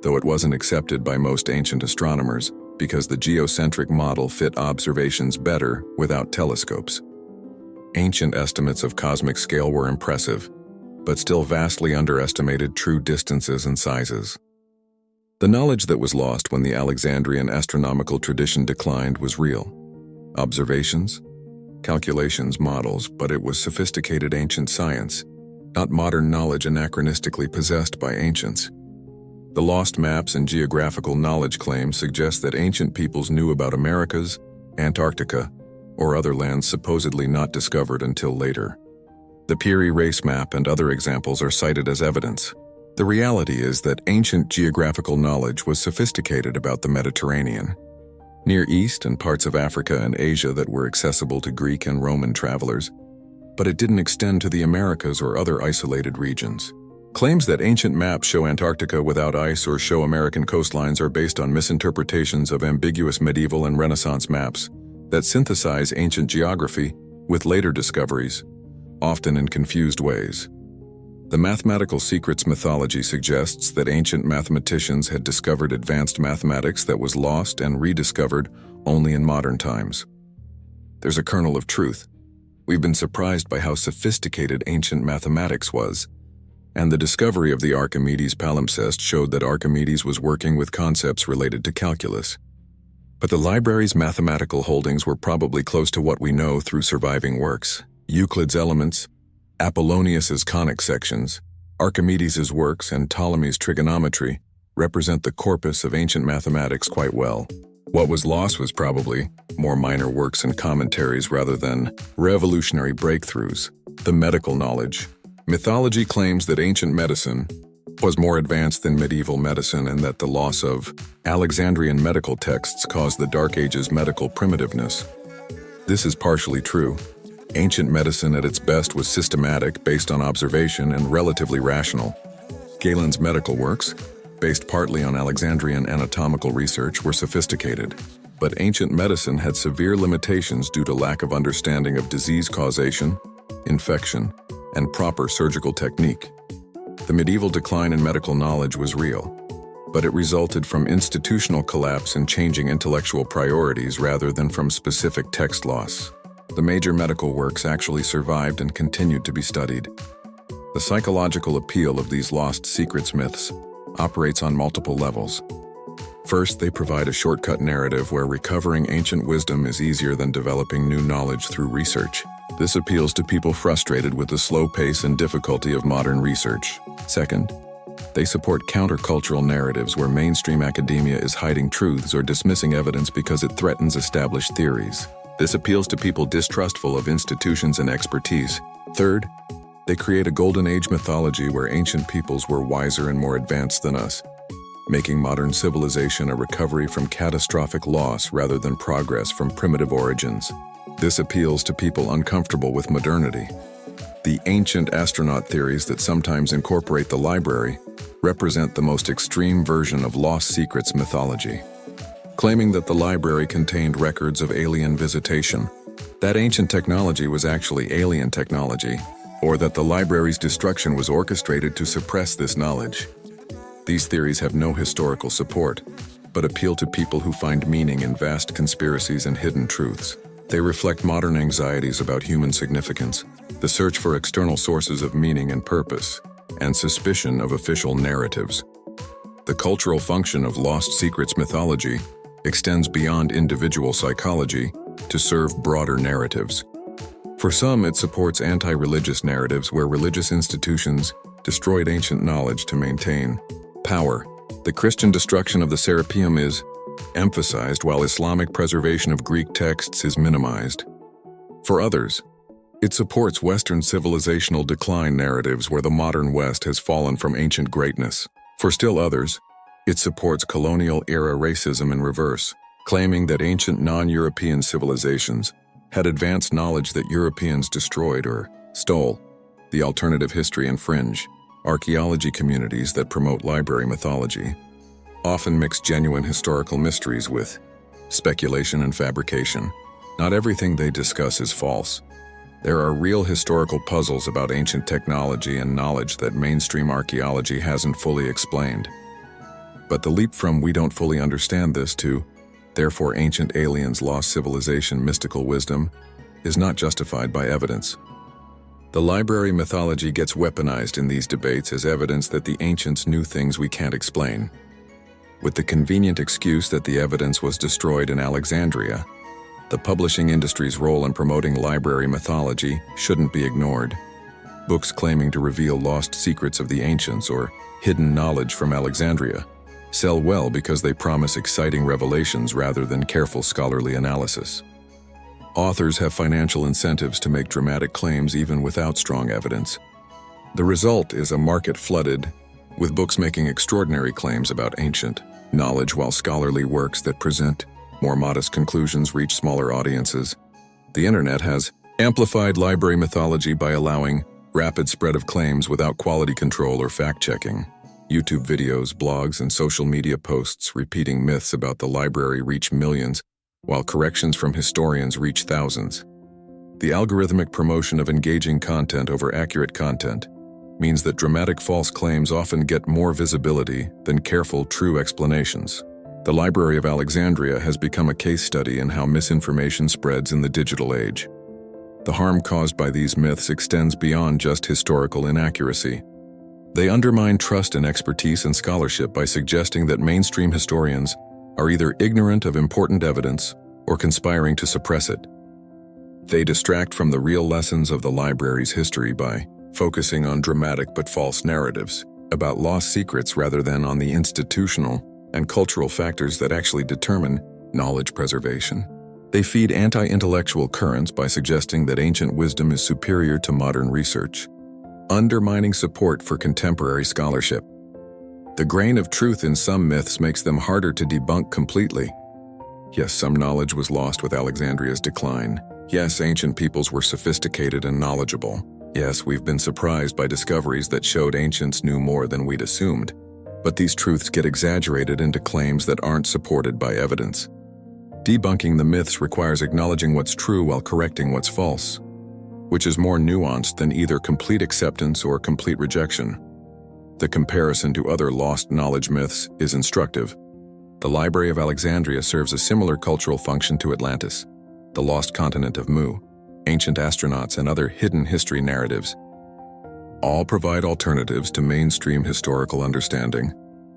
S1: though it wasn't accepted by most ancient astronomers because the geocentric model fit observations better without telescopes. Ancient estimates of cosmic scale were impressive, but still vastly underestimated true distances and sizes. The knowledge that was lost when the Alexandrian astronomical tradition declined was real. Observations, calculations, models, but it was sophisticated ancient science, not modern knowledge anachronistically possessed by ancients. The lost maps and geographical knowledge claims suggest that ancient peoples knew about Americas, Antarctica, or other lands supposedly not discovered until later. The Peary race map and other examples are cited as evidence. The reality is that ancient geographical knowledge was sophisticated about the Mediterranean, Near East, and parts of Africa and Asia that were accessible to Greek and Roman travelers, but it didn't extend to the Americas or other isolated regions. Claims that ancient maps show Antarctica without ice or show American coastlines are based on misinterpretations of ambiguous medieval and Renaissance maps that synthesize ancient geography with later discoveries, often in confused ways. The mathematical secrets mythology suggests that ancient mathematicians had discovered advanced mathematics that was lost and rediscovered only in modern times. There's a kernel of truth. We've been surprised by how sophisticated ancient mathematics was, and the discovery of the Archimedes palimpsest showed that Archimedes was working with concepts related to calculus. But the library's mathematical holdings were probably close to what we know through surviving works. Euclid's Elements, Apollonius's conic sections, Archimedes's works, and Ptolemy's trigonometry represent the corpus of ancient mathematics quite well. What was lost was probably more minor works and commentaries rather than revolutionary breakthroughs. The medical knowledge. Mythology claims that ancient medicine was more advanced than medieval medicine and that the loss of Alexandrian medical texts caused the Dark Ages' medical primitiveness. This is partially true. Ancient medicine at its best was systematic, based on observation, and relatively rational. Galen's medical works, based partly on Alexandrian anatomical research, were sophisticated. But ancient medicine had severe limitations due to lack of understanding of disease causation, infection, and proper surgical technique. The medieval decline in medical knowledge was real, but it resulted from institutional collapse and changing intellectual priorities rather than from specific text loss. The major medical works actually survived and continued to be studied. The psychological appeal of these lost secrets myths operates on multiple levels. First, they provide a shortcut narrative where recovering ancient wisdom is easier than developing new knowledge through research. This appeals to people frustrated with the slow pace and difficulty of modern research. Second, they support countercultural narratives where mainstream academia is hiding truths or dismissing evidence because it threatens established theories. This appeals to people distrustful of institutions and expertise. Third, they create a golden age mythology where ancient peoples were wiser and more advanced than us, making modern civilization a recovery from catastrophic loss rather than progress from primitive origins. This appeals to people uncomfortable with modernity. The ancient astronaut theories that sometimes incorporate the library represent the most extreme version of lost secrets mythology, claiming that the library contained records of alien visitation, that ancient technology was actually alien technology, or that the library's destruction was orchestrated to suppress this knowledge. These theories have no historical support, but appeal to people who find meaning in vast conspiracies and hidden truths. They reflect modern anxieties about human significance, the search for external sources of meaning and purpose, and suspicion of official narratives. The cultural function of lost secrets mythology extends beyond individual psychology to serve broader narratives. For some, it supports anti-religious narratives where religious institutions destroyed ancient knowledge to maintain power. The Christian destruction of the Serapeum is emphasized while Islamic preservation of Greek texts is minimized. For others, it supports Western civilizational decline narratives where the modern West has fallen from ancient greatness. For still others, it supports colonial-era racism in reverse, claiming that ancient non-European civilizations had advanced knowledge that Europeans destroyed or stole. The alternative history and fringe archaeology communities that promote library mythology often mix genuine historical mysteries with speculation and fabrication. Not everything they discuss is false. There are real historical puzzles about ancient technology and knowledge that mainstream archaeology hasn't fully explained. But the leap from "we don't fully understand this" to "therefore ancient aliens lost civilization mystical wisdom" is not justified by evidence. The library mythology gets weaponized in these debates as evidence that the ancients knew things we can't explain, with the convenient excuse that the evidence was destroyed in Alexandria. The publishing industry's role in promoting library mythology shouldn't be ignored. Books claiming to reveal lost secrets of the ancients or hidden knowledge from Alexandria sell well because they promise exciting revelations rather than careful scholarly analysis. Authors have financial incentives to make dramatic claims even without strong evidence. The result is a market flooded with books making extraordinary claims about ancient knowledge while scholarly works that present more modest conclusions reach smaller audiences. The internet has amplified library mythology by allowing rapid spread of claims without quality control or fact-checking. YouTube videos, blogs, and social media posts repeating myths about the library reach millions, while corrections from historians reach thousands. The algorithmic promotion of engaging content over accurate content means that dramatic false claims often get more visibility than careful, true explanations. The Library of Alexandria has become a case study in how misinformation spreads in the digital age. The harm caused by these myths extends beyond just historical inaccuracy. They undermine trust in expertise and scholarship by suggesting that mainstream historians are either ignorant of important evidence or conspiring to suppress it. They distract from the real lessons of the library's history by focusing on dramatic but false narratives about lost secrets rather than on the institutional and cultural factors that actually determine knowledge preservation. They feed anti-intellectual currents by suggesting that ancient wisdom is superior to modern research, undermining support for contemporary scholarship. The grain of truth in some myths makes them harder to debunk completely. Yes, some knowledge was lost with Alexandria's decline. Yes, ancient peoples were sophisticated and knowledgeable. Yes, we've been surprised by discoveries that showed ancients knew more than we'd assumed. But these truths get exaggerated into claims that aren't supported by evidence. Debunking the myths requires acknowledging what's true while correcting what's false, which is more nuanced than either complete acceptance or complete rejection. The comparison to other lost knowledge myths is instructive. The Library of Alexandria serves a similar cultural function to Atlantis, the lost continent of Mu, ancient astronauts, and other hidden history narratives. All provide alternatives to mainstream historical understanding.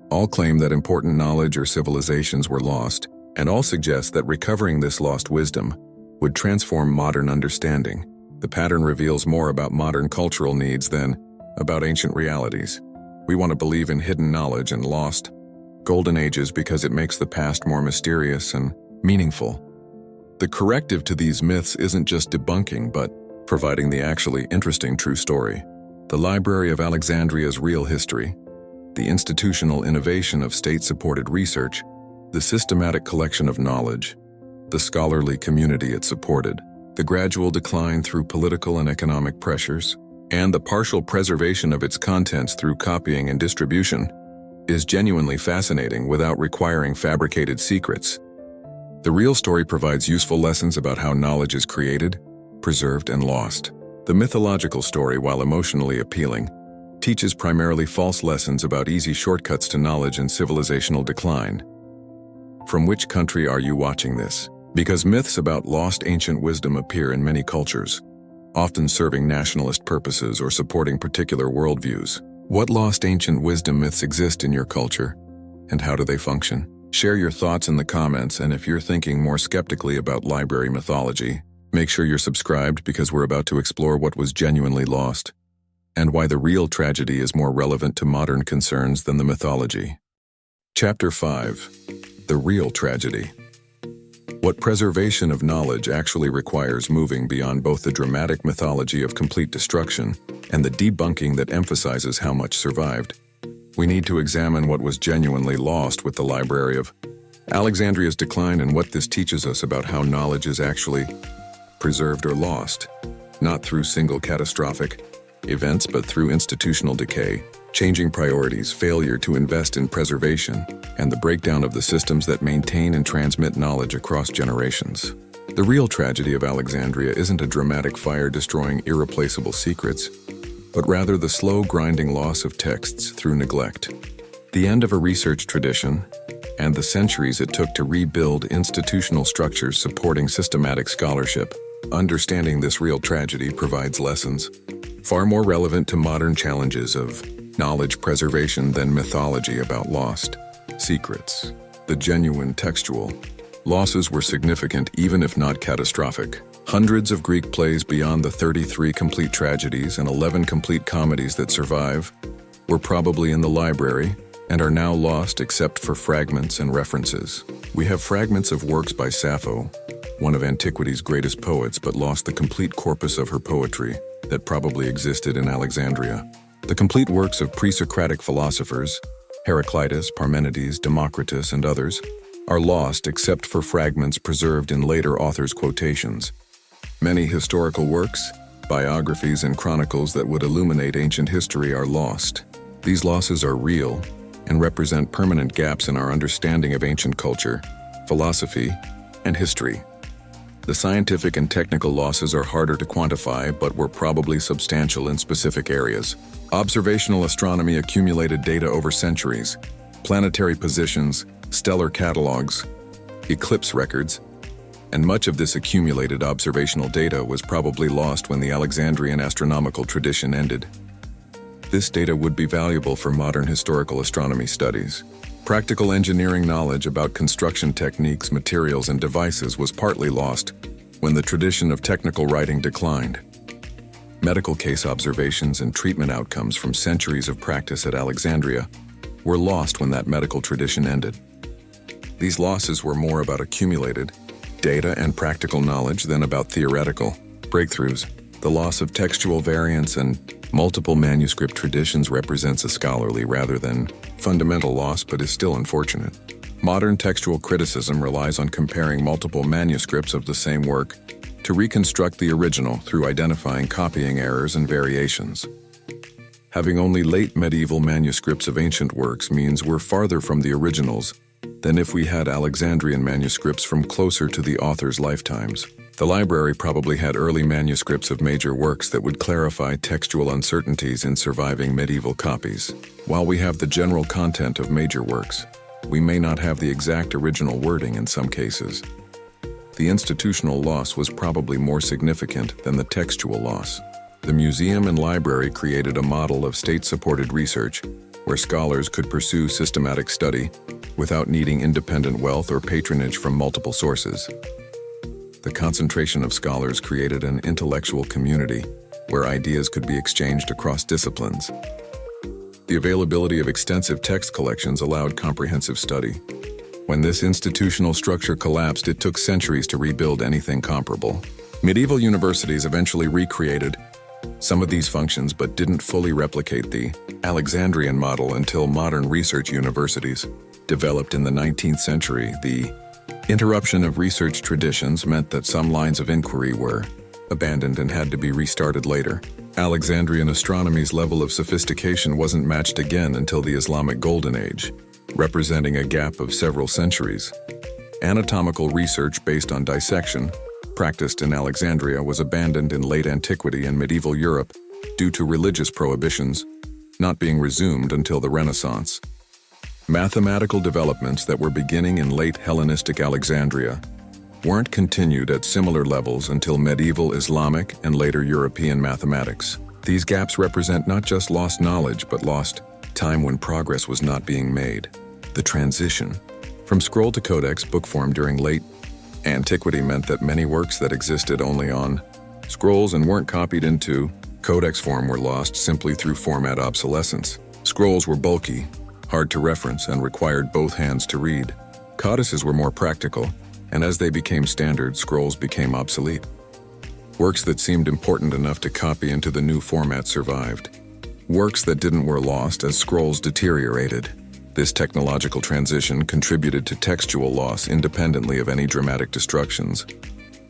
S1: All claim that important knowledge or civilizations were lost, and all suggest that recovering this lost wisdom would transform modern understanding. The pattern reveals more about modern cultural needs than about ancient realities. We want to believe in hidden knowledge and lost golden ages because it makes the past more mysterious and meaningful. The corrective to these myths isn't just debunking, but providing the actually interesting true story. The Library of Alexandria's real history, the institutional innovation of state-supported research, the systematic collection of knowledge, the scholarly community it supported, the gradual decline through political and economic pressures, and the partial preservation of its contents through copying and distribution, is genuinely fascinating without requiring fabricated secrets. The real story provides useful lessons about how knowledge is created, preserved, and lost. The mythological story, while emotionally appealing, teaches primarily false lessons about easy shortcuts to knowledge and civilizational decline. From which country are you watching this? Because myths about lost ancient wisdom appear in many cultures, often serving nationalist purposes or supporting particular worldviews. What lost ancient wisdom myths exist in your culture, and how do they function? Share your thoughts in the comments, and if you're thinking more skeptically about library mythology, make sure you're subscribed because we're about to explore what was genuinely lost, and why the real tragedy is more relevant to modern concerns than the mythology. Chapter 5. The Real Tragedy. What preservation of knowledge actually requires moving beyond both the dramatic mythology of complete destruction and the debunking that emphasizes how much survived. We need to examine what was genuinely lost with the Library of Alexandria's decline and what this teaches us about how knowledge is actually preserved or lost, not through single catastrophic events but through institutional decay, changing priorities, failure to invest in preservation, and the breakdown of the systems that maintain and transmit knowledge across generations. The real tragedy of Alexandria isn't a dramatic fire destroying irreplaceable secrets, but rather the slow grinding loss of texts through neglect, the end of a research tradition, and the centuries it took to rebuild institutional structures supporting systematic scholarship. Understanding this real tragedy provides lessons far more relevant to modern challenges of knowledge preservation than mythology about lost secrets. The genuine textual losses were significant even if not catastrophic. Hundreds of Greek plays beyond the 33 complete tragedies and 11 complete comedies that survive were probably in the library and are now lost except for fragments and references. We have fragments of works by Sappho, one of antiquity's greatest poets, but lost the complete corpus of her poetry that probably existed in Alexandria. The complete works of pre-Socratic philosophers, Heraclitus, Parmenides, Democritus, and others, are lost except for fragments preserved in later authors' quotations. Many historical works, biographies, and chronicles that would illuminate ancient history are lost. These losses are real and represent permanent gaps in our understanding of ancient culture, philosophy, and history. The scientific and technical losses are harder to quantify, but were probably substantial in specific areas. Observational astronomy accumulated data over centuries, planetary positions, stellar catalogs, eclipse records, and much of this accumulated observational data was probably lost when the Alexandrian astronomical tradition ended. This data would be valuable for modern historical astronomy studies. Practical engineering knowledge about construction techniques, materials, and devices was partly lost when the tradition of technical writing declined. Medical case observations and treatment outcomes from centuries of practice at Alexandria were lost when that medical tradition ended. These losses were more about accumulated data and practical knowledge than about theoretical breakthroughs. The loss of textual variants and multiple manuscript traditions represents a scholarly rather than fundamental loss, but is still unfortunate. Modern textual criticism relies on comparing multiple manuscripts of the same work to reconstruct the original through identifying copying errors and variations. Having only late medieval manuscripts of ancient works means we're farther from the originals than if we had Alexandrian manuscripts from closer to the author's lifetimes. The library probably had early manuscripts of major works that would clarify textual uncertainties in surviving medieval copies. While we have the general content of major works, we may not have the exact original wording in some cases. The institutional loss was probably more significant than the textual loss. The museum and library created a model of state-supported research where scholars could pursue systematic study without needing independent wealth or patronage from multiple sources. The concentration of scholars created an intellectual community where ideas could be exchanged across disciplines. The availability of extensive text collections allowed comprehensive study. When this institutional structure collapsed, it took centuries to rebuild anything comparable. Medieval universities eventually recreated some of these functions but didn't fully replicate the Alexandrian model until modern research universities developed in the 19th century. The interruption of research traditions meant that some lines of inquiry were abandoned and had to be restarted later. Alexandrian astronomy's level of sophistication wasn't matched again until the Islamic Golden Age, representing a gap of several centuries. Anatomical research based on dissection, practiced in Alexandria, was abandoned in late antiquity and medieval Europe due to religious prohibitions, not being resumed until the Renaissance. Mathematical developments that were beginning in late Hellenistic Alexandria weren't continued at similar levels until medieval Islamic and later European mathematics. These gaps represent not just lost knowledge, but lost time when progress was not being made. The transition from scroll to codex book form during late antiquity meant that many works that existed only on scrolls and weren't copied into codex form were lost simply through format obsolescence. Scrolls were bulky, hard to reference, and required both hands to read. Codices were more practical, and as they became standard, scrolls became obsolete. Works that seemed important enough to copy into the new format survived. Works that didn't were lost as scrolls deteriorated. This technological transition contributed to textual loss independently of any dramatic destructions.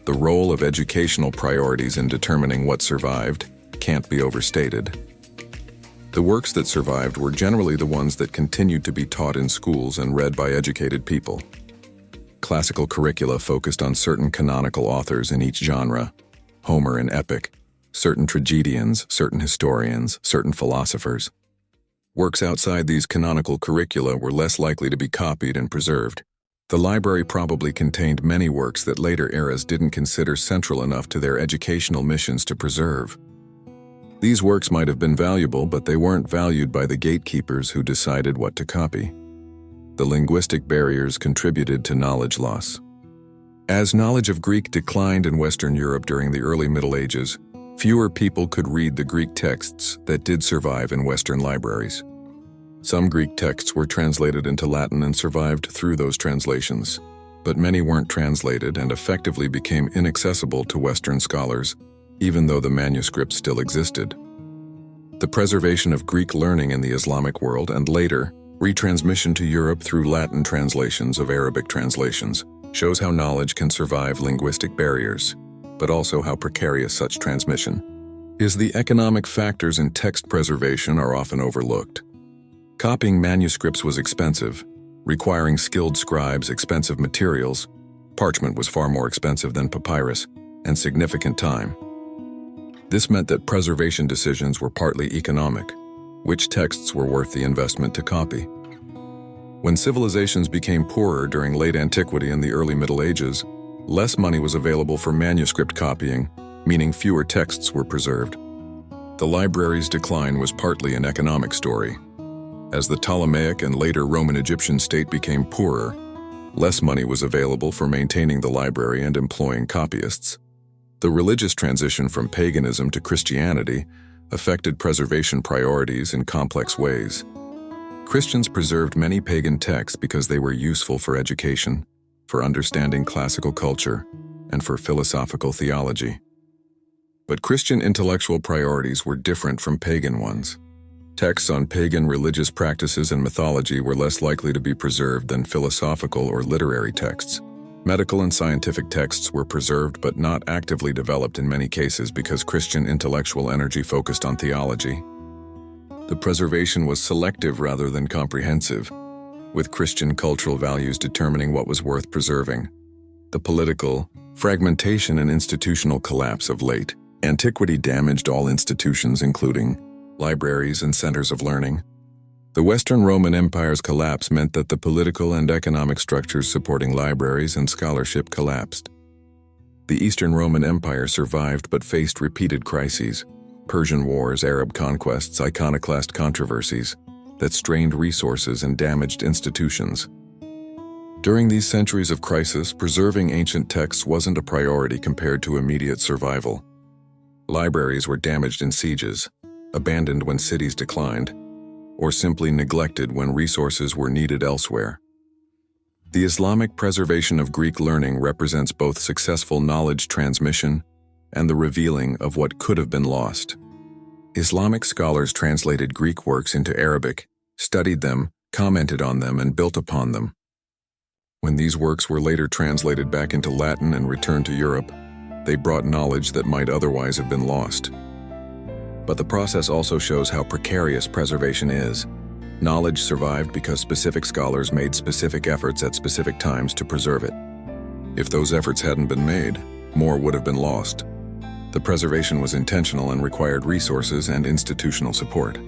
S1: The role of educational priorities in determining what survived can't be overstated. The works that survived were generally the ones that continued to be taught in schools and read by educated people. Classical curricula focused on certain canonical authors in each genre: Homer and epic, certain tragedians, certain historians, certain philosophers. Works outside these canonical curricula were less likely to be copied and preserved. The library probably contained many works that later eras didn't consider central enough to their educational missions to preserve. These works might have been valuable, but they weren't valued by the gatekeepers who decided what to copy. The linguistic barriers contributed to knowledge loss. As knowledge of Greek declined in Western Europe during the early Middle Ages, fewer people could read the Greek texts that did survive in Western libraries. Some Greek texts were translated into Latin and survived through those translations, but many weren't translated and effectively became inaccessible to Western scholars, even though the manuscripts still existed. The preservation of Greek learning in the Islamic world and later retransmission to Europe through Latin translations of Arabic translations shows how knowledge can survive linguistic barriers, but also how precarious such transmission is. The economic factors in text preservation are often overlooked. Copying manuscripts was expensive, requiring skilled scribes, expensive materials. Parchment was far more expensive than papyrus, and significant time. This meant that preservation decisions were partly economic. Which texts were worth the investment to copy? When civilizations became poorer during late antiquity and the early Middle Ages, less money was available for manuscript copying, meaning fewer texts were preserved. The library's decline was partly an economic story. As the Ptolemaic and later Roman Egyptian state became poorer, less money was available for maintaining the library and employing copyists. The religious transition from paganism to Christianity affected preservation priorities in complex ways. Christians preserved many pagan texts because they were useful for education, for understanding classical culture, and for philosophical theology. But Christian intellectual priorities were different from pagan ones. Texts on pagan religious practices and mythology were less likely to be preserved than philosophical or literary texts. Medical and scientific texts were preserved but not actively developed in many cases because Christian intellectual energy focused on theology. The preservation was selective rather than comprehensive, with Christian cultural values determining what was worth preserving. The political fragmentation and institutional collapse of late antiquity damaged all institutions, including libraries and centers of learning. The Western Roman Empire's collapse meant that the political and economic structures supporting libraries and scholarship collapsed. The Eastern Roman Empire survived but faced repeated crises: Persian wars, Arab conquests, iconoclast controversies that strained resources and damaged institutions. During these centuries of crisis, preserving ancient texts wasn't a priority compared to immediate survival. Libraries were damaged in sieges, abandoned when cities declined, or simply neglected when resources were needed elsewhere. The Islamic preservation of Greek learning represents both successful knowledge transmission and the revealing of what could have been lost. Islamic scholars translated Greek works into Arabic, studied them, commented on them, and built upon them. When these works were later translated back into Latin and returned to Europe, they brought knowledge that might otherwise have been lost. But the process also shows how precarious preservation is. Knowledge survived because specific scholars made specific efforts at specific times to preserve it. If those efforts hadn't been made, more would have been lost. The preservation was intentional and required resources and institutional support.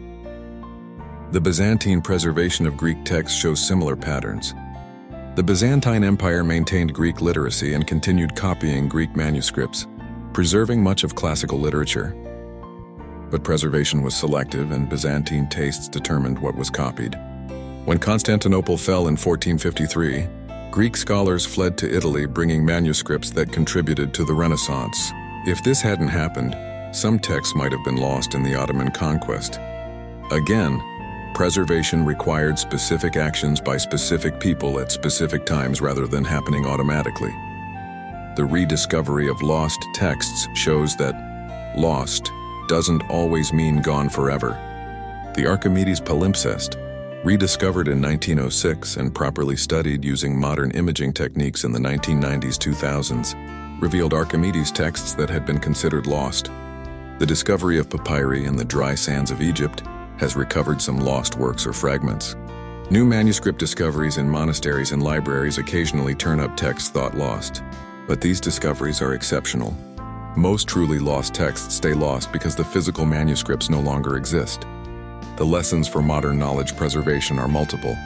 S1: The Byzantine preservation of Greek texts shows similar patterns. The Byzantine Empire maintained Greek literacy and continued copying Greek manuscripts, preserving much of classical literature. But preservation was selective, and Byzantine tastes determined what was copied. When Constantinople fell in 1453, Greek scholars fled to Italy, bringing manuscripts that contributed to the Renaissance. If this hadn't happened, some texts might have been lost in the Ottoman conquest. Again, preservation required specific actions by specific people at specific times rather than happening automatically. The rediscovery of lost texts shows that lost doesn't always mean gone forever. The Archimedes palimpsest, rediscovered in 1906 and properly studied using modern imaging techniques in the 1990s-2000s, revealed Archimedes texts that had been considered lost. The discovery of papyri in the dry sands of Egypt has recovered some lost works or fragments. New manuscript discoveries in monasteries and libraries occasionally turn up texts thought lost, but these discoveries are exceptional. Most truly lost texts stay lost because the physical manuscripts no longer exist. The lessons for modern knowledge preservation are multiple.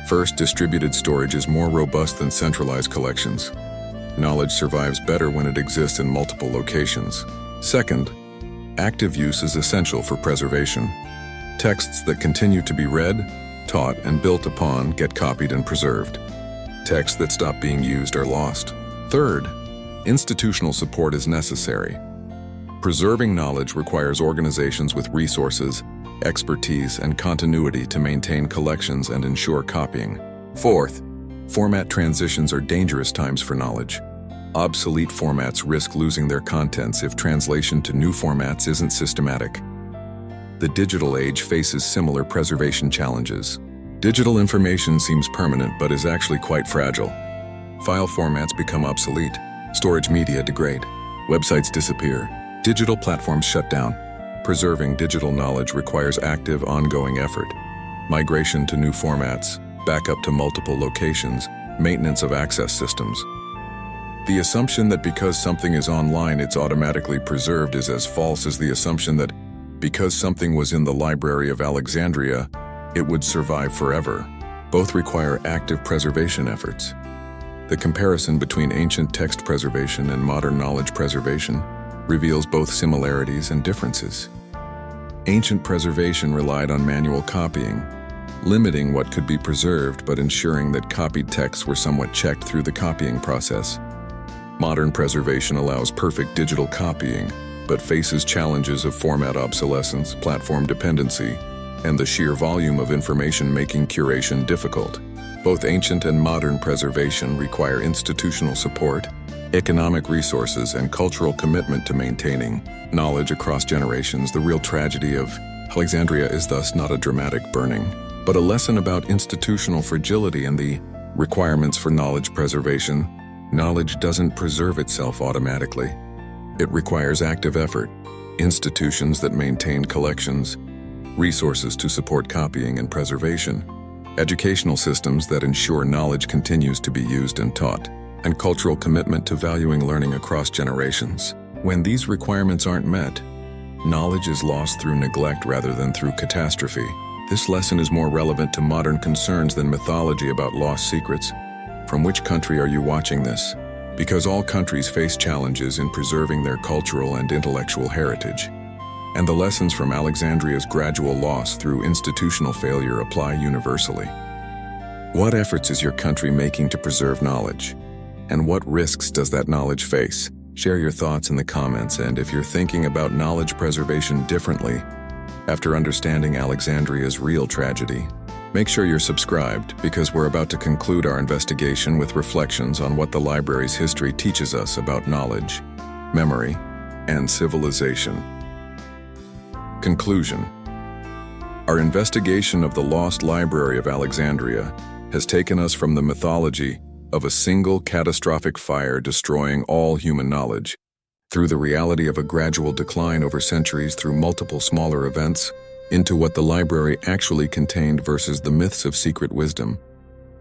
S1: First, distributed storage is more robust than centralized collections. Knowledge survives better when it exists in multiple locations. Second, active use is essential for preservation. Texts that continue to be read, taught, and built upon get copied and preserved. Texts that stop being used are lost. Third, institutional support is necessary. Preserving knowledge requires organizations with resources, expertise, and continuity to maintain collections and ensure copying. Fourth, format transitions are dangerous times for knowledge. Obsolete formats risk losing their contents if translation to new formats isn't systematic. The digital age faces similar preservation challenges. Digital information seems permanent but is actually quite fragile. File formats become obsolete. Storage media degrade. Websites disappear. Digital platforms shut down. Preserving digital knowledge requires active, ongoing effort. Migration to new formats, backup to multiple locations, maintenance of access systems. The assumption that because something is online it's automatically preserved is as false as the assumption that because something was in the Library of Alexandria, it would survive forever. Both require active preservation efforts. The comparison between ancient text preservation and modern knowledge preservation reveals both similarities and differences. Ancient preservation relied on manual copying. limiting what could be preserved but ensuring that copied texts were somewhat checked through the copying process. Modern preservation allows perfect digital copying, but faces challenges of format obsolescence, platform dependency, and the sheer volume of information making curation difficult. Both ancient and modern preservation require institutional support, economic resources, and cultural commitment to maintaining knowledge across generations. The real tragedy of Alexandria is thus not a dramatic burning, but a lesson about institutional fragility and the requirements for knowledge preservation. Knowledge doesn't preserve itself automatically. It requires active effort, institutions that maintain collections, resources to support copying and preservation, educational systems that ensure knowledge continues to be used and taught, and cultural commitment to valuing learning across generations. When these requirements aren't met, knowledge is lost through neglect rather than through catastrophe. This lesson is more relevant to modern concerns than mythology about lost secrets. From which country are you watching this? Because all countries face challenges in preserving their cultural and intellectual heritage. And the lessons from Alexandria's gradual loss through institutional failure apply universally. What efforts is your country making to preserve knowledge? And what risks does that knowledge face? Share your thoughts in the comments, and if you're thinking about knowledge preservation differently after understanding Alexandria's real tragedy, make sure you're subscribed, because we're about to conclude our investigation with reflections on what the library's history teaches us about knowledge, memory, and civilization. Conclusion. Our investigation of the lost library of Alexandria has taken us from the mythology of a single catastrophic fire destroying all human knowledge, through the reality of a gradual decline over centuries through multiple smaller events, into what the library actually contained versus the myths of secret wisdom,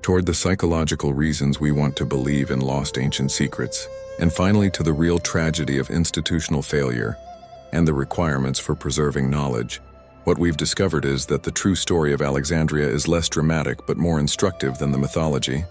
S1: toward the psychological reasons we want to believe in lost ancient secrets, and finally to the real tragedy of institutional failure and the requirements for preserving knowledge. What we've discovered is that the true story of Alexandria is less dramatic but more instructive than the mythology.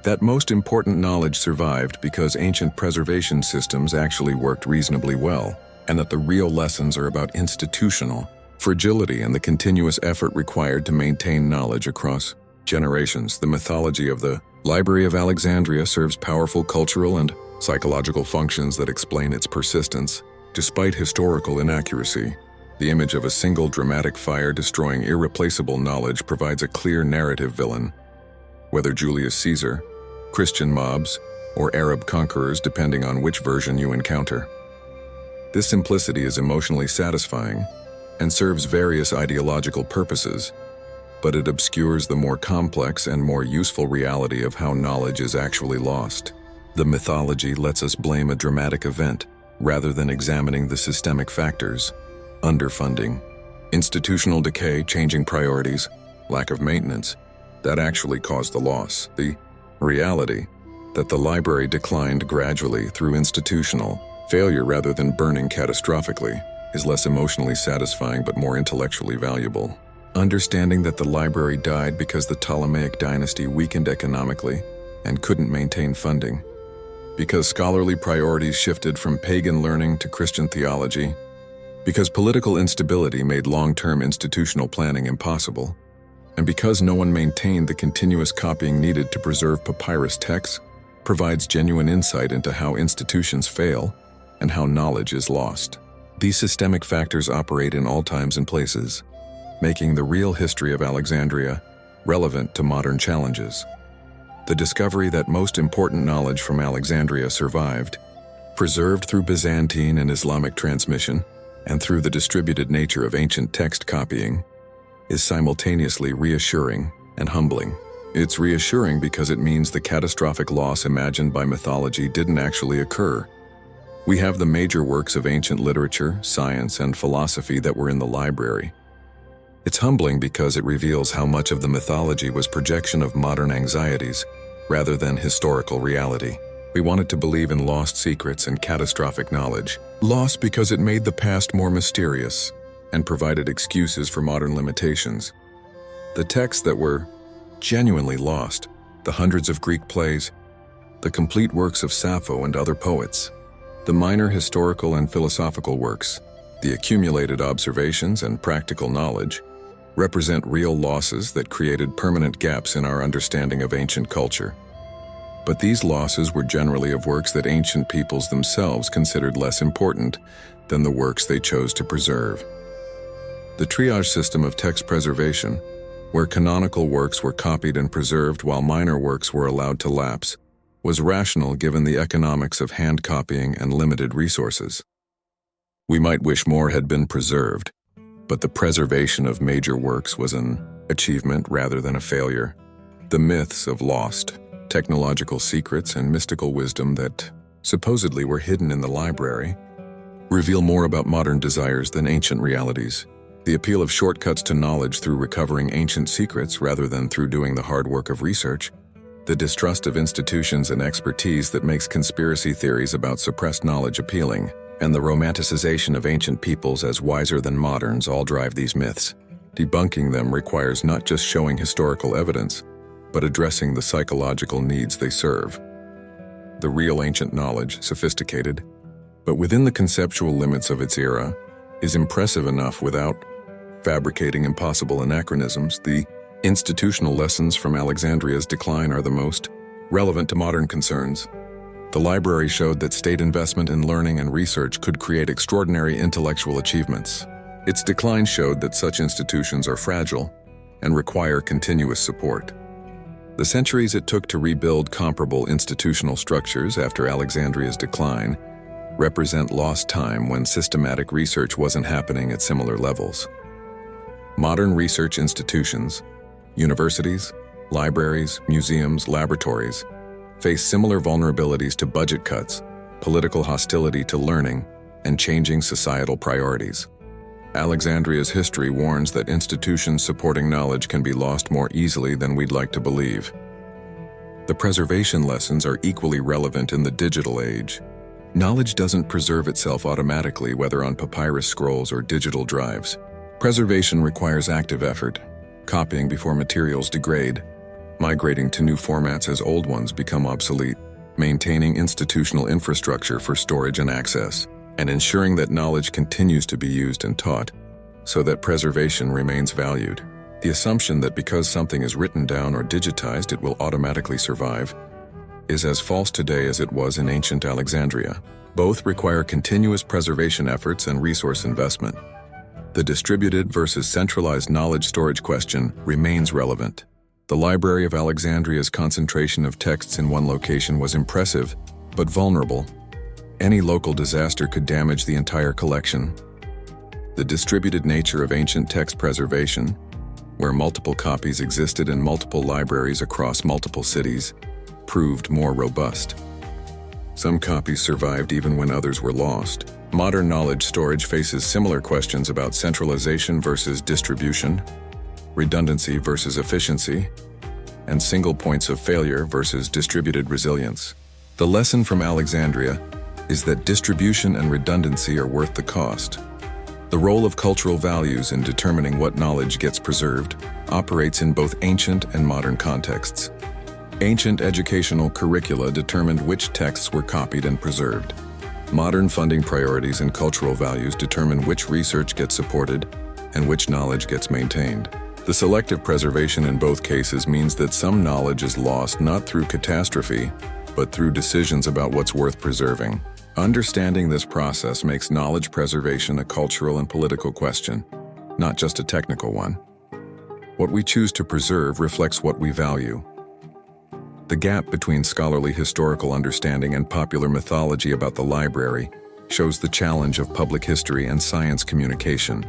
S1: That most important knowledge survived because ancient preservation systems actually worked reasonably well, and that the real lessons are about institutional fragility and the continuous effort required to maintain knowledge across generations. The mythology of the Library of Alexandria serves powerful cultural and psychological functions that explain its persistence. Despite historical inaccuracy, the image of a single dramatic fire destroying irreplaceable knowledge provides a clear narrative villain. Whether Julius Caesar, Christian mobs, or Arab conquerors, depending on which version you encounter. This simplicity is emotionally satisfying and serves various ideological purposes, but it obscures the more complex and more useful reality of how knowledge is actually lost. The mythology lets us blame a dramatic event rather than examining the systemic factors: underfunding, institutional decay, changing priorities, lack of maintenance, that actually caused the loss. The reality that the library declined gradually through institutional failure rather than burning catastrophically is less emotionally satisfying but more intellectually valuable. Understanding that the library died because the Ptolemaic dynasty weakened economically and couldn't maintain funding, because scholarly priorities shifted from pagan learning to Christian theology, because political instability made long-term institutional planning impossible, and because no one maintained the continuous copying needed to preserve papyrus texts, provides genuine insight into how institutions fail and how knowledge is lost. These systemic factors operate in all times and places, making the real history of Alexandria relevant to modern challenges. The discovery that most important knowledge from Alexandria survived, preserved through Byzantine and Islamic transmission, and through the distributed nature of ancient text copying, is simultaneously reassuring and humbling. It's reassuring because it means the catastrophic loss imagined by mythology didn't actually occur. We have the major works of ancient literature, science, and philosophy that were in the library. It's humbling because it reveals how much of the mythology was projection of modern anxieties rather than historical reality. We wanted to believe in lost secrets and catastrophic knowledge. Lost because it made the past more mysterious and provided excuses for modern limitations. The texts that were genuinely lost, the hundreds of Greek plays, the complete works of Sappho and other poets, the minor historical and philosophical works, the accumulated observations and practical knowledge, represent real losses that created permanent gaps in our understanding of ancient culture. But these losses were generally of works that ancient peoples themselves considered less important than the works they chose to preserve. The triage system of text preservation, where canonical works were copied and preserved while minor works were allowed to lapse, was rational given the economics of hand copying and limited resources. We might wish more had been preserved, but the preservation of major works was an achievement rather than a failure. The myths of lost technological secrets and mystical wisdom that supposedly were hidden in the library reveal more about modern desires than ancient realities. The appeal of shortcuts to knowledge through recovering ancient secrets rather than through doing the hard work of research, the distrust of institutions and expertise that makes conspiracy theories about suppressed knowledge appealing, and the romanticization of ancient peoples as wiser than moderns all drive these myths. Debunking them requires not just showing historical evidence, but addressing the psychological needs they serve. The real ancient knowledge, sophisticated, but within the conceptual limits of its era, is impressive enough without fabricating impossible anachronisms. The institutional lessons from Alexandria's decline are the most relevant to modern concerns. The library showed that state investment in learning and research could create extraordinary intellectual achievements. Its decline showed that such institutions are fragile and require continuous support. The centuries it took to rebuild comparable institutional structures after Alexandria's decline represent lost time when systematic research wasn't happening at similar levels. Modern research institutions, universities, libraries, museums, laboratories, face similar vulnerabilities to budget cuts, political hostility to learning, and changing societal priorities. Alexandria's history warns that institutions supporting knowledge can be lost more easily than we'd like to believe. The preservation lessons are equally relevant in the digital age. Knowledge doesn't preserve itself automatically, whether on papyrus scrolls or digital drives. Preservation requires active effort, copying before materials degrade, migrating to new formats as old ones become obsolete, maintaining institutional infrastructure for storage and access, and ensuring that knowledge continues to be used and taught so that preservation remains valued. The assumption that because something is written down or digitized it will automatically survive is as false today as it was in ancient Alexandria. Both require continuous preservation efforts and resource investment. The distributed versus centralized knowledge storage question remains relevant. The Library of Alexandria's concentration of texts in one location was impressive, but vulnerable. Any local disaster could damage the entire collection. The distributed nature of ancient text preservation, where multiple copies existed in multiple libraries across multiple cities, proved more robust. Some copies survived even when others were lost. Modern knowledge storage faces similar questions about centralization versus distribution, redundancy versus efficiency, and single points of failure versus distributed resilience. The lesson from Alexandria is that distribution and redundancy are worth the cost. The role of cultural values in determining what knowledge gets preserved operates in both ancient and modern contexts. Ancient educational curricula determined which texts were copied and preserved. Modern funding priorities and cultural values determine which research gets supported and which knowledge gets maintained. The selective preservation in both cases means that some knowledge is lost not through catastrophe, but through decisions about what's worth preserving. Understanding this process makes knowledge preservation a cultural and political question, not just a technical one. What we choose to preserve reflects what we value. The gap between scholarly historical understanding and popular mythology about the library shows the challenge of public history and science communication.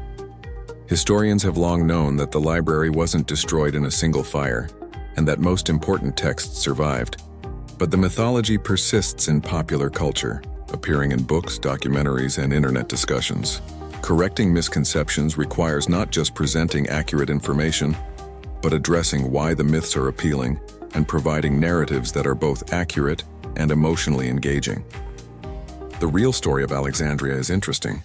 S1: Historians have long known that the library wasn't destroyed in a single fire, and that most important texts survived. But the mythology persists in popular culture, appearing in books, documentaries, and internet discussions. Correcting misconceptions requires not just presenting accurate information, but addressing why the myths are appealing and providing narratives that are both accurate and emotionally engaging. The real story of Alexandria is interesting.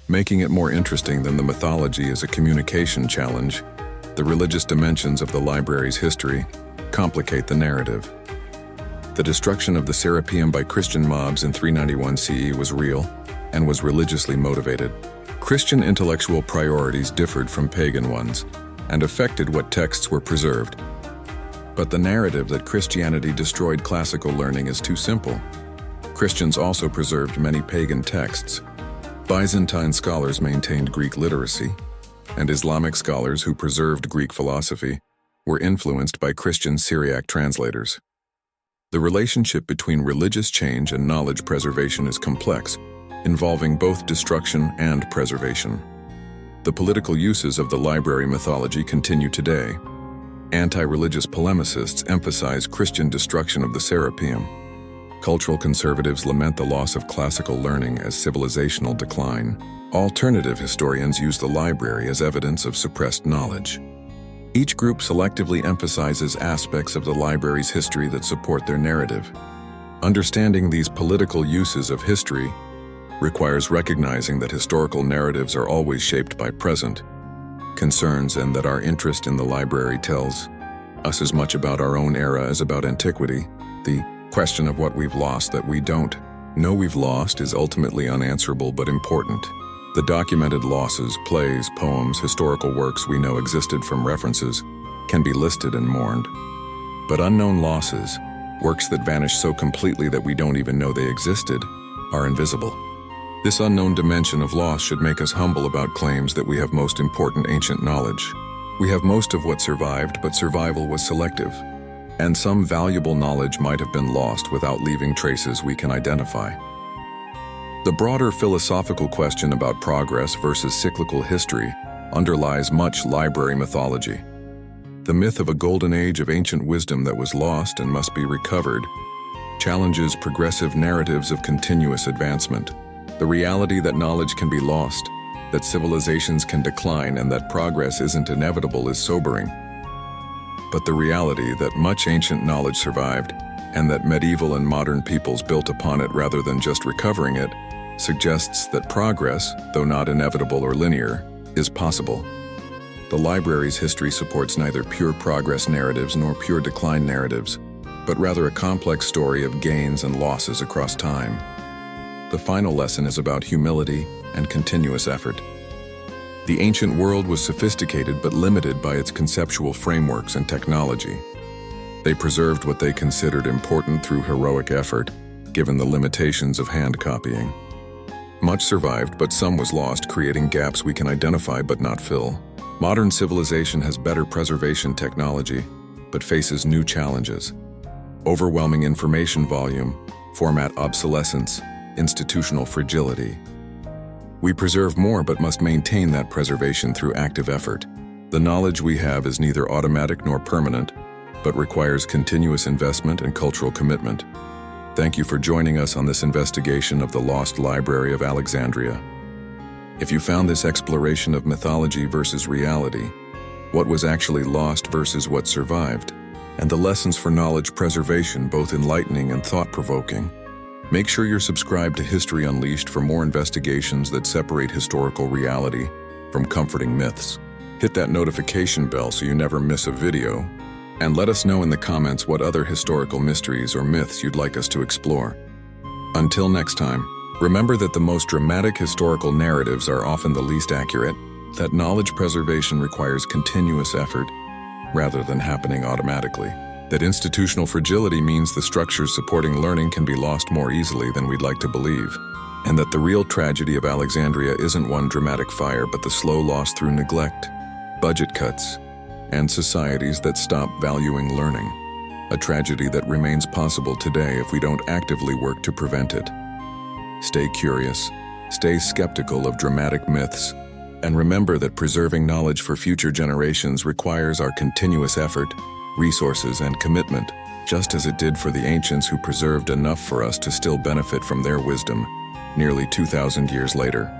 S1: Making it more interesting than the mythology is a communication challenge. The religious dimensions of the library's history complicate the narrative. The destruction of the Serapeum by Christian mobs in 391 CE was real and was religiously motivated. Christian intellectual priorities differed from pagan ones, and affected what texts were preserved. But the narrative that Christianity destroyed classical learning is too simple. Christians also preserved many pagan texts. Byzantine scholars maintained Greek literacy, and Islamic scholars who preserved Greek philosophy were influenced by Christian Syriac translators. The relationship between religious change and knowledge preservation is complex, involving both destruction and preservation. The political uses of the library mythology continue today. Anti-religious polemicists emphasize Christian destruction of the Serapeum. Cultural conservatives lament the loss of classical learning as civilizational decline. Alternative historians use the library as evidence of suppressed knowledge. Each group selectively emphasizes aspects of the library's history that support their narrative. Understanding these political uses of history requires recognizing that historical narratives are always shaped by present concerns and that our interest in the library tells us as much about our own era as about antiquity. The question of what we've lost that we don't know we've lost is ultimately unanswerable but important. The documented losses, plays, poems, historical works we know existed from references, can be listed and mourned. But unknown losses, works that vanish so completely that we don't even know they existed, are invisible. This unknown dimension of loss should make us humble about claims that we have most important ancient knowledge. We have most of what survived, but survival was selective, and some valuable knowledge might have been lost without leaving traces we can identify. The broader philosophical question about progress versus cyclical history underlies much library mythology. The myth of a golden age of ancient wisdom that was lost and must be recovered challenges progressive narratives of continuous advancement. The reality that knowledge can be lost, that civilizations can decline, and that progress isn't inevitable is sobering. But the reality that much ancient knowledge survived, and that medieval and modern peoples built upon it rather than just recovering it, suggests that progress, though not inevitable or linear, is possible. The library's history supports neither pure progress narratives nor pure decline narratives, but rather a complex story of gains and losses across time. The final lesson is about humility and continuous effort. The ancient world was sophisticated but limited by its conceptual frameworks and technology. They preserved what they considered important through heroic effort, given the limitations of hand copying. Much survived, but some was lost, creating gaps we can identify but not fill. Modern civilization has better preservation technology, but faces new challenges. Overwhelming information volume, format obsolescence, institutional fragility. We preserve more but must maintain that preservation through active effort. The knowledge we have is neither automatic nor permanent, but requires continuous investment and cultural commitment. Thank you for joining us on this investigation of the lost library of Alexandria. If you found this exploration of mythology versus reality, what was actually lost versus what survived, and the lessons for knowledge preservation both enlightening and thought-provoking, make sure you're subscribed to History Unleashed for more investigations that separate historical reality from comforting myths. Hit that notification bell so you never miss a video, and let us know in the comments what other historical mysteries or myths you'd like us to explore. Until next time, remember that the most dramatic historical narratives are often the least accurate, that knowledge preservation requires continuous effort rather than happening automatically, that institutional fragility means the structures supporting learning can be lost more easily than we'd like to believe, and that the real tragedy of Alexandria isn't one dramatic fire but the slow loss through neglect, budget cuts, and societies that stop valuing learning, a tragedy that remains possible today if we don't actively work to prevent it. Stay curious, stay skeptical of dramatic myths, and remember that preserving knowledge for future generations requires our continuous effort, resources, and commitment, just as it did for the ancients who preserved enough for us to still benefit from their wisdom nearly 2,000 years later.